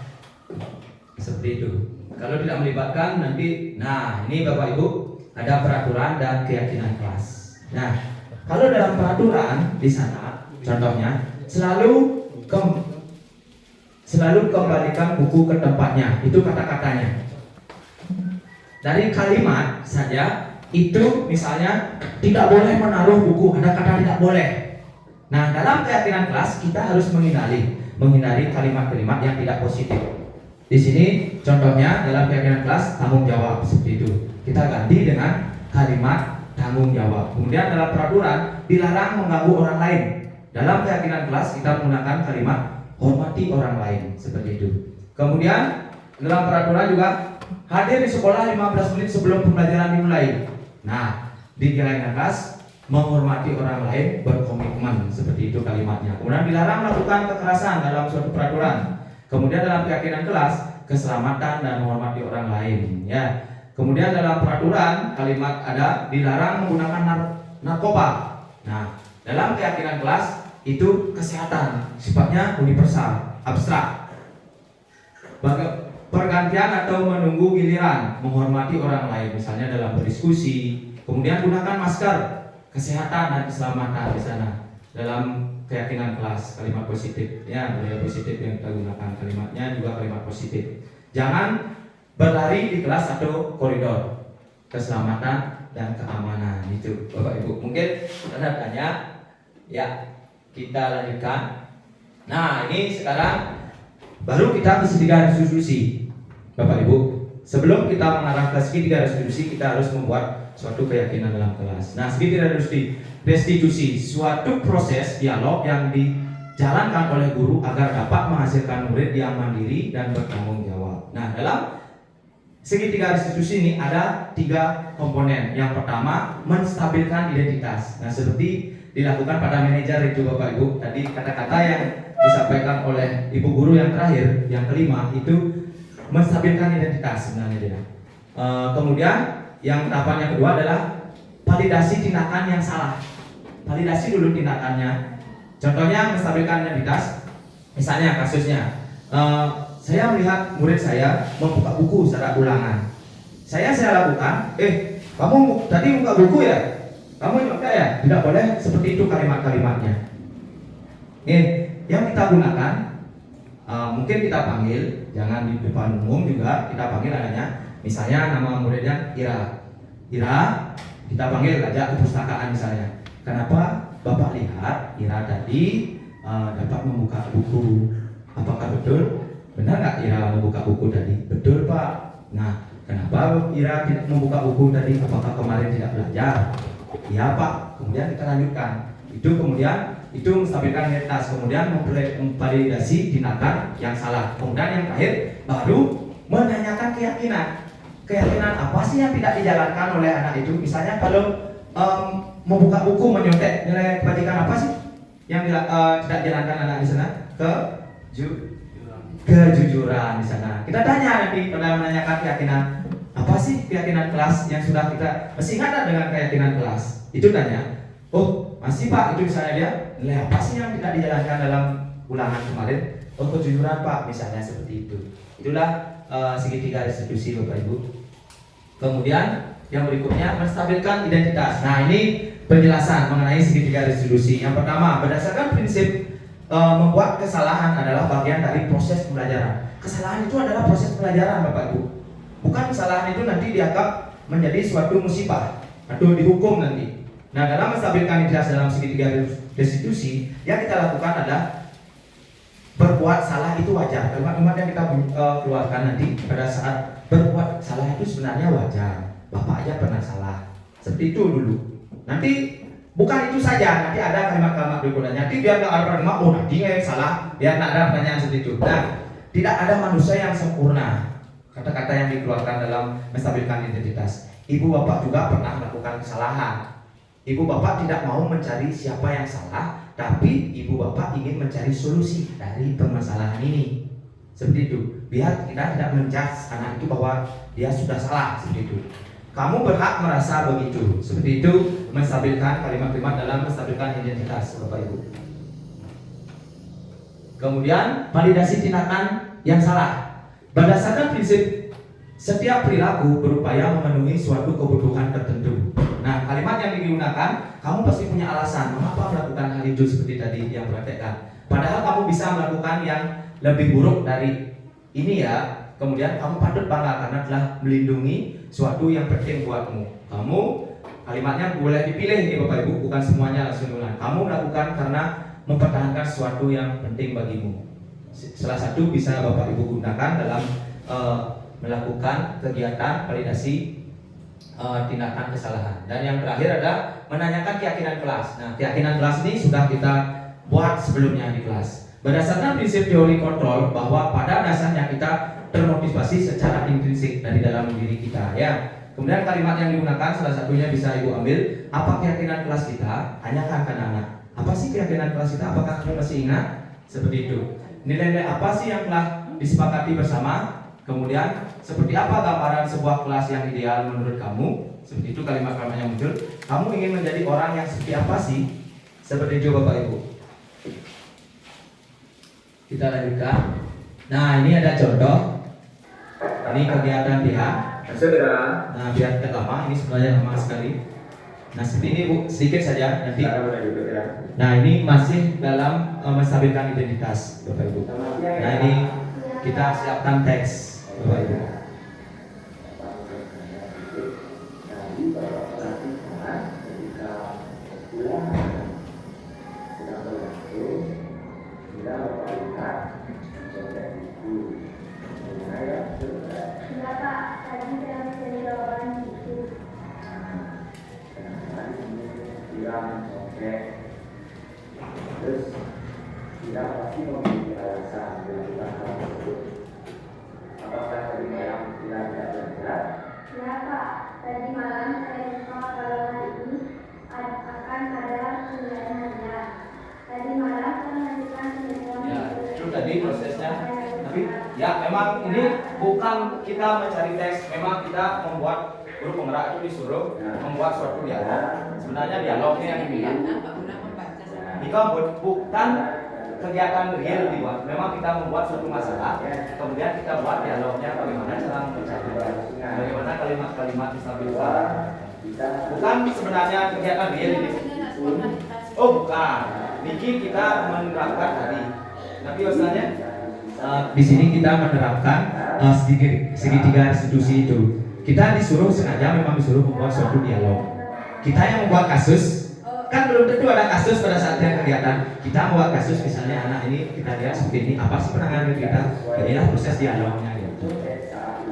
seperti itu. Kalau tidak melibatkan nanti, nah ini Bapak Ibu ada peraturan dan keyakinan kelas. Nah, kalau dalam peraturan di sana, contohnya selalu kembalikan buku ke tempatnya. Itu kata-katanya. Dari kalimat saja itu misalnya tidak boleh menaruh buku, ada kata tidak boleh. Nah, dalam keyakinan kelas kita harus menghindari kalimat-kalimat yang tidak positif. Di sini contohnya dalam keyakinan kelas tanggung jawab seperti itu. Kita ganti dengan kalimat tanggung jawab. Kemudian dalam peraturan dilarang mengganggu orang lain. Dalam keyakinan kelas kita menggunakan kalimat hormati orang lain seperti itu. Kemudian dalam peraturan juga hadir di sekolah 15 menit sebelum pembelajaran dimulai. Nah, di keyakinan kelas menghormati orang lain, berkomitmen seperti itu kalimatnya. Kemudian dilarang melakukan kekerasan dalam suatu peraturan. Kemudian dalam keyakinan kelas keselamatan dan menghormati orang lain, ya. Kemudian dalam peraturan kalimat ada dilarang menggunakan narkoba. Nah, dalam keyakinan kelas itu kesehatan, sifatnya universal, abstrak. Pergantian atau menunggu giliran, menghormati orang lain, misalnya dalam berdiskusi. Kemudian gunakan masker, kesehatan dan keselamatan di sana. Dalam keyakinan kelas kalimat positif, ya, budaya positif yang kita gunakan, kalimatnya juga kalimat positif. Jangan berlari di kelas atau koridor, keselamatan dan keamanan itu Bapak Ibu. Mungkin Anda tanya, ya kita lanjutkan. Nah, ini sekarang baru kita ke segitiga restitusi Bapak Ibu. Sebelum kita mengarah ke segitiga restitusi, kita harus membuat suatu keyakinan dalam kelas. Nah, segitiga restitusi suatu proses dialog yang dijalankan oleh guru agar dapat menghasilkan murid yang mandiri dan bertanggung jawab. Nah, dalam segitiga restitusi ini ada 3 komponen. Yang pertama, menstabilkan identitas. Nah, seperti dilakukan pada manajer itu Bapak Ibu. Tadi kata-kata yang disampaikan oleh Ibu Guru yang terakhir, yang kelima, itu menstabilkan identitas sebenarnya dia. Kemudian yang tahapan yang kedua adalah validasi tindakan yang salah. Validasi dulu tindakannya. Contohnya menstabilkan identitas. Misalnya kasusnya, saya melihat murid saya membuka buku secara ulangan. Saya lakukan, kamu tadi buka buku ya? Kamu juga ya? Tidak boleh seperti itu kalimat-kalimatnya. Yang kita gunakan, mungkin kita panggil, jangan di depan umum juga, kita panggil adanya. Misalnya nama muridnya Ira, kita panggil aja ke perpustakaan misalnya. Kenapa Bapak lihat Ira tadi dapat membuka buku? Apakah betul? Benar nggak Ira membuka buku tadi? Betul Pak. Nah, kenapa Ira tidak membuka buku tadi? Apakah kemarin tidak belajar? Iya Pak. Kemudian kita lanjutkan. Itu menstabilkan identitas. Kemudian memvalidasi tindakan yang salah. Kemudian yang terakhir baru menanyakan keyakinan. keyakinan apa sih yang tidak dijalankan oleh anak itu? Misalnya kalau membuka buku menyontek, nilai kebajikan apa sih yang tidak dijalankan anak di sana? Kejujuran di sana. Kita tanya nanti pada menanyakan keyakinan, apa sih keyakinan kelas yang sudah kita masih ingat dengan keyakinan kelas? Itu tanya. Oh, masih Pak, itu misalnya dia nilai apa sih yang tidak dijalankan dalam ulangan kemarin? Oh, kejujuran Pak, misalnya seperti itu. Itulah segitiga restitusi Bapak Ibu. Kemudian yang berikutnya menstabilkan identitas. Nah, ini penjelasan mengenai segitiga restitusi. Yang pertama, berdasarkan prinsip membuat kesalahan adalah bagian dari proses pembelajaran. Kesalahan itu adalah proses pembelajaran Bapak Ibu. Bukan kesalahan itu nanti dianggap menjadi suatu musibah atau dihukum nanti. Nah, dalam menstabilkan identitas dalam segitiga restitusi, yang kita lakukan adalah berbuat salah itu wajar. Kalimat-kalimat yang kita keluarkan nanti pada saat berbuat salah itu sebenarnya wajar. Bapak aja pernah salah. Seperti itu dulu. Nanti bukan itu saja, nanti ada kalimat-kalimat berikutnya. Nanti biar nggak ada kalimat, oh nanti yang salah, biar nggak ada pertanyaan seperti itu. Nah, tidak ada manusia yang sempurna. Kata-kata yang dikeluarkan dalam menstabilkan identitas. Ibu bapak juga pernah melakukan kesalahan. Ibu bapak tidak mau mencari siapa yang salah, tapi ibu bapak ingin mencari solusi dari permasalahan ini. Seperti itu. Biar kita tidak menjudge anak itu bahwa dia sudah salah, seperti itu. Kamu berhak merasa begitu. Seperti itu menstabilkan kalimat-kalimat dalam menstabilkan identitas Bapak Ibu. Kemudian validasi tindakan yang salah. Berdasarkan prinsip setiap perilaku berupaya memenuhi suatu kebutuhan tertentu. Nah, kalimat yang digunakan, kamu pasti punya alasan mengapa melakukan hal itu seperti tadi yang praktekkan. Padahal kamu bisa melakukan yang lebih buruk dari ini ya. Kemudian kamu patut bangga karena telah melindungi suatu yang penting buatmu. Kamu kalimatnya boleh dipilih nih Bapak Ibu, bukan semuanya langsung diulang. Kamu melakukan karena mempertahankan sesuatu yang penting bagimu. Salah satu bisa Bapak Ibu gunakan dalam melakukan kegiatan validasi tindakan kesalahan. Dan yang terakhir adalah menanyakan keyakinan kelas. Nah, keyakinan kelas ini sudah kita buat sebelumnya di kelas. Berdasarkan prinsip teori kontrol bahwa pada dasarnya kita termotivasi secara intrinsik dari dalam diri kita ya. Kemudian kalimat yang digunakan salah satunya bisa Ibu ambil, apa keyakinan kelas kita? Tanyakan ke anak. Apa sih keyakinan kelas kita? Apakah kamu masih ingat? Seperti itu. Nilai-nilai apa sih yang telah disepakati bersama? Kemudian seperti apa gambaran sebuah kelas yang ideal menurut kamu? Seperti itu kalimat-kalimat yang muncul. Kamu ingin menjadi orang yang seperti apa sih? Seperti itu Bapak Ibu. Kita lanjutkan. Nah, ini ada contoh. Ini kegiatan dia. Nah, biar tidak lama, ini sebenarnya lama sekali. Nah, seperti ini Bu, sedikit saja nanti. Nah, ini masih dalam menstabilkan identitas Bapak Ibu. Nah, ini kita siapkan teks Bapak Ibu. Terus tidak pasti memiliki alasan melakukan hal tersebut. Apakah tadi malam tidak belajar? Ya Pak, tadi malam saya lupa kalau hari ini akan ada penilaian harian. Tadi malam saya mengajukan penilaian. Ya, itu tadi prosesnya. Tapi ya memang ini bukan kita mencari teks, memang kita membuat guru penggerak itu disuruh membuat suatu dialog. Sebenarnya dialognya yang dibilang. Jika bukan kegiatan real dibuat, memang kita membuat suatu masalah, kemudian kita buat dialognya bagaimana cara memecahkan, bagaimana kalimat-kalimat distabilkan. Bukan sebenarnya kegiatan real ini. Oh bukan, Niki kita menerapkan tadi. Tapi maksudnya di sini kita menerapkan segitiga restitusi itu. Kita disuruh sengaja memang disuruh membuat suatu dialog. Kita yang membuat kasus. Kan belum tentu ada kasus pada saat yang kegiatan. Kita membuat kasus misalnya anak ini kita lihat seperti ini, apa sih penanganan kita? Inilah proses dialognya gitu.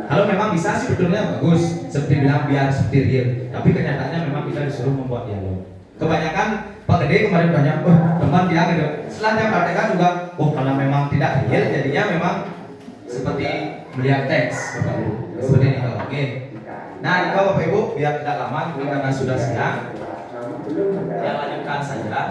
Kalau memang bisa sih betulnya bagus, seperti bilang biar seperti real. Tapi kenyataannya memang kita disuruh membuat dialog. Kebanyakan Pak Gede kemarin banyak, teman dia gitu. Setelah dia praktekkan juga, kalau memang tidak real, jadinya memang seperti melihat teks Bapak Ibu. Seperti ini kalau oke. Nah, ini kalau Bapak Ibu biar tidak lama karena sudah siang. Yang lanjutkan saja.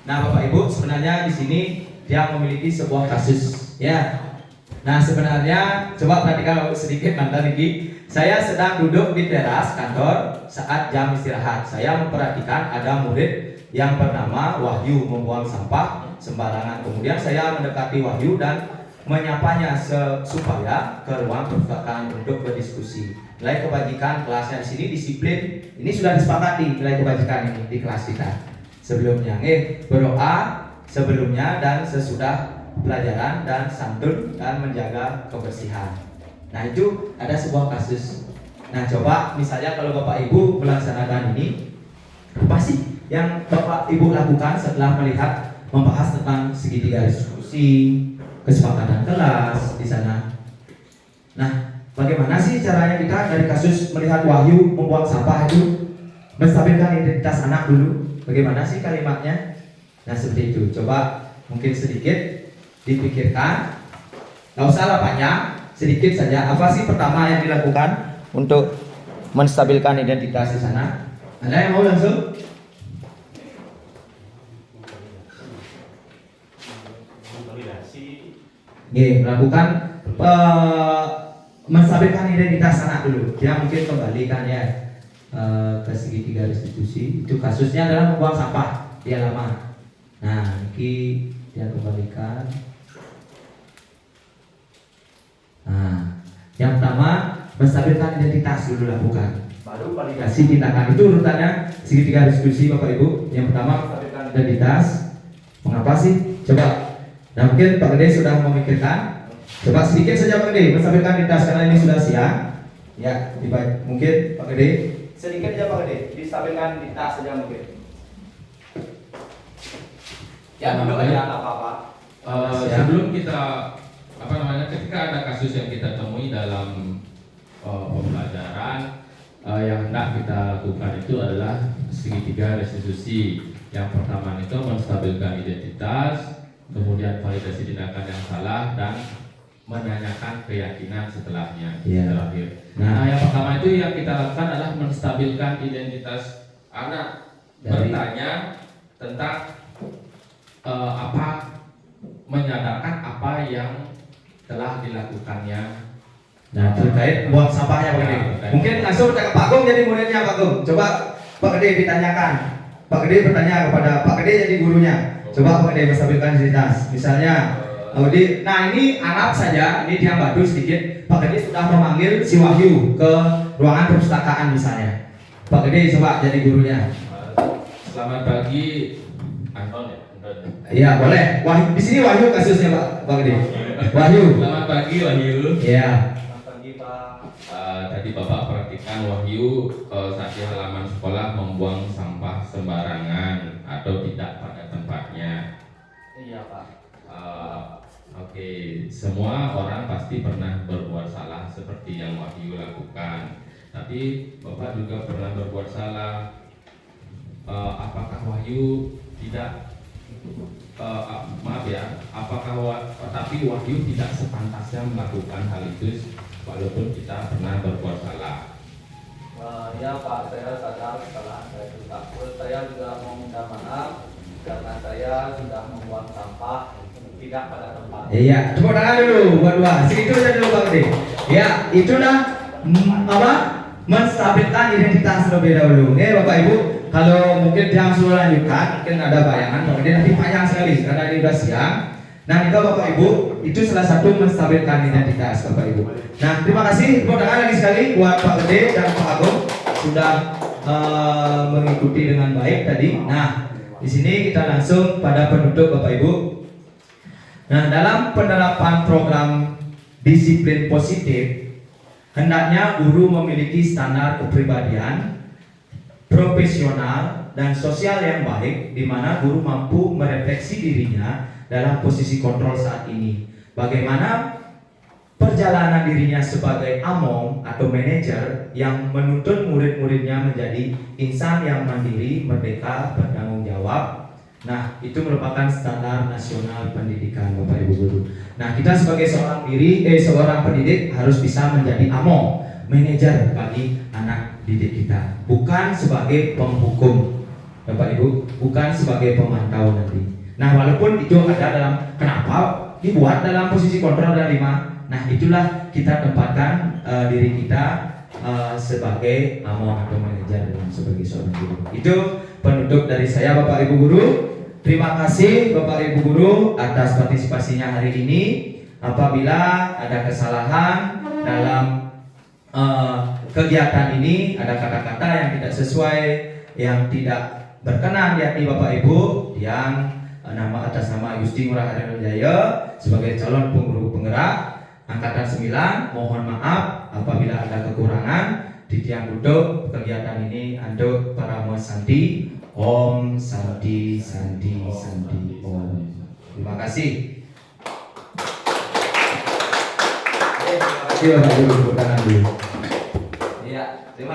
Nah, Bapak Ibu sebenarnya di sini dia memiliki sebuah kasus ya. Nah, sebenarnya coba perhatikan sedikit mantan ini. Saya sedang duduk di teras kantor saat jam istirahat. Saya memperhatikan ada murid yang bernama Wahyu membuang sampah sembarangan. Kemudian saya mendekati Wahyu dan menyapanya supaya ke ruang perpustakaan untuk berdiskusi. Nilai kebajikan kelasnya di sini disiplin. Ini sudah disepakati nilai kebajikan ini di kelas kita. Sebelumnya, berdoa sebelumnya dan sesudah pelajaran dan santun dan menjaga kebersihan. Nah, itu ada sebuah kasus. Nah, coba misalnya kalau Bapak Ibu melaksanakan ini, apa sih yang Bapak Ibu lakukan setelah melihat membahas tentang segitiga diskusi, kesepakatan kelas di sana. Nah, bagaimana sih caranya kita dari kasus melihat Wahyu membuang sampah itu menstabilkan identitas anak dulu? Bagaimana sih kalimatnya? Nah, seperti itu. Coba mungkin sedikit dipikirkan. Nggak usah lah panjang, sedikit saja. Apa sih pertama yang dilakukan untuk menstabilkan identitas di sana? Ada yang mau langsung? Melakukan menstabilkan identitas anak dulu. Dia mungkin kembalikan ya ke segitiga restitusi. Itu kasusnya adalah membuang sampah di halaman. Nah, ini dia kembalikan. Nah, yang pertama menstabilkan identitas dulu lakukan. Baru validasi tindakan. Itu urutannya segitiga restitusi Bapak Ibu. Yang pertama menstabilkan identitas. Mengapa sih? Coba. Nah, mungkin Pak Gede sudah memikirkan. Coba sedikit saja Pak Gede menstabilkan identitas karena ini sudah siang. Ya, mungkin Pak Gede sedikit saja Pak Gede distabilkan identitas saja mungkin. Ya, dulu aja nggak apa-apa. Sebelum kita ketika ada kasus yang kita temui dalam pembelajaran, yang hendak kita lakukan itu adalah segitiga restitusi. Yang pertama itu menstabilkan identitas, kemudian validasi tindakan yang salah dan menanyakan keyakinan setelahnya. Terakhir. Nah, yang pertama itu yang kita lakukan adalah menstabilkan identitas anak. Bertanya tentang menyadarkan apa yang telah dilakukannya. Nah, terkait buang sampahnya Pak Gede. Mungkin langsung ke Pak Gong jadi muridnya Pak Gong. Coba Pak Gede ditanyakan. Pak Gede bertanya kepada Pak Gede jadi gurunya. Coba Pak Gede menstabilkan identitas. Misalnya, nah ini anggap saja ini dia batu sedikit. Pak Gede sudah memanggil si Wahyu ke ruangan perpustakaan misalnya. Pak Gede coba jadi gurunya. Selamat pagi, Anton ya. Iya boleh. Wahyu di sini Wahyu kasusnya Pak Gede. Wahyu. Selamat pagi Wahyu. Iya. Selamat pagi Pak. Tadi Bapak perhatikan Wahyu saat di halaman sekolah membuang sampah sembarangan atau tidak pada tempatnya. Iya Pak. Oke, semua orang pasti pernah berbuat salah seperti yang Wahyu lakukan. Tapi Bapak juga pernah berbuat salah. Apakah Wahyu tidak tapi Wahyu tidak sepantasnya melakukan hal itu walaupun kita pernah berbuat salah. Ya Pak, saya sadar setelah saya takut. Saya juga mau minta maaf karena saya sudah membuang sampah tidak pada tempat. Iya, tepuk tangan dulu buat dua. Segitu aja dulu Pak Gede. Ya, itulah menstabilkan identitas terlebih dahulu. Bapak Ibu, kalau mungkin yang sudah lanjutkan, mungkin ada bayangan Pak Gede nanti panjang sekali karena ini sudah siang. Nah, itu Bapak Ibu, itu salah satu menstabilkan identitas Bapak Ibu. Nah, terima kasih. Tepuk tangan lagi sekali buat Pak Gede dan Pak Agung sudah mengikuti dengan baik tadi. Nah, di sini kita langsung pada penutup Bapak Ibu. Nah, dalam penerapan program disiplin positif, hendaknya guru memiliki standar kepribadian, profesional, dan sosial yang baik, di mana guru mampu merefleksi dirinya dalam posisi kontrol saat ini. Bagaimana perjalanan dirinya sebagai among atau manajer yang menuntun murid-muridnya menjadi insan yang mandiri, merdeka, bertanggung jawab, Nah, itu merupakan standar nasional pendidikan Bapak Ibu guru. Nah, kita sebagai seorang pendidik harus bisa menjadi AMO, manajer bagi anak didik kita, bukan sebagai penghukum Bapak Ibu, bukan sebagai pemantau nanti. Nah, walaupun itu ada dalam, kenapa dibuat dalam posisi kontrol dan 5. Nah, itulah kita tempatkan diri kita sebagai AMO atau manajer dan sebagai seorang guru. Itu penutup dari saya Bapak Ibu guru. Terima kasih Bapak Ibu guru atas partisipasinya hari ini. Apabila ada kesalahan dalam kegiatan ini, ada kata-kata yang tidak sesuai, yang tidak berkenan di hati Bapak Ibu, yang atas nama Gusti Ngurah Haryana Wijaya sebagai calon pengurus penggerak Angkatan 9, mohon maaf apabila ada kekurangan di tiang duduk kegiatan ini untuk para Santi. Om Santi Santi Santi Om. Terima kasih. Terima kasih Bapak Ibu, tepuk tangan dulu.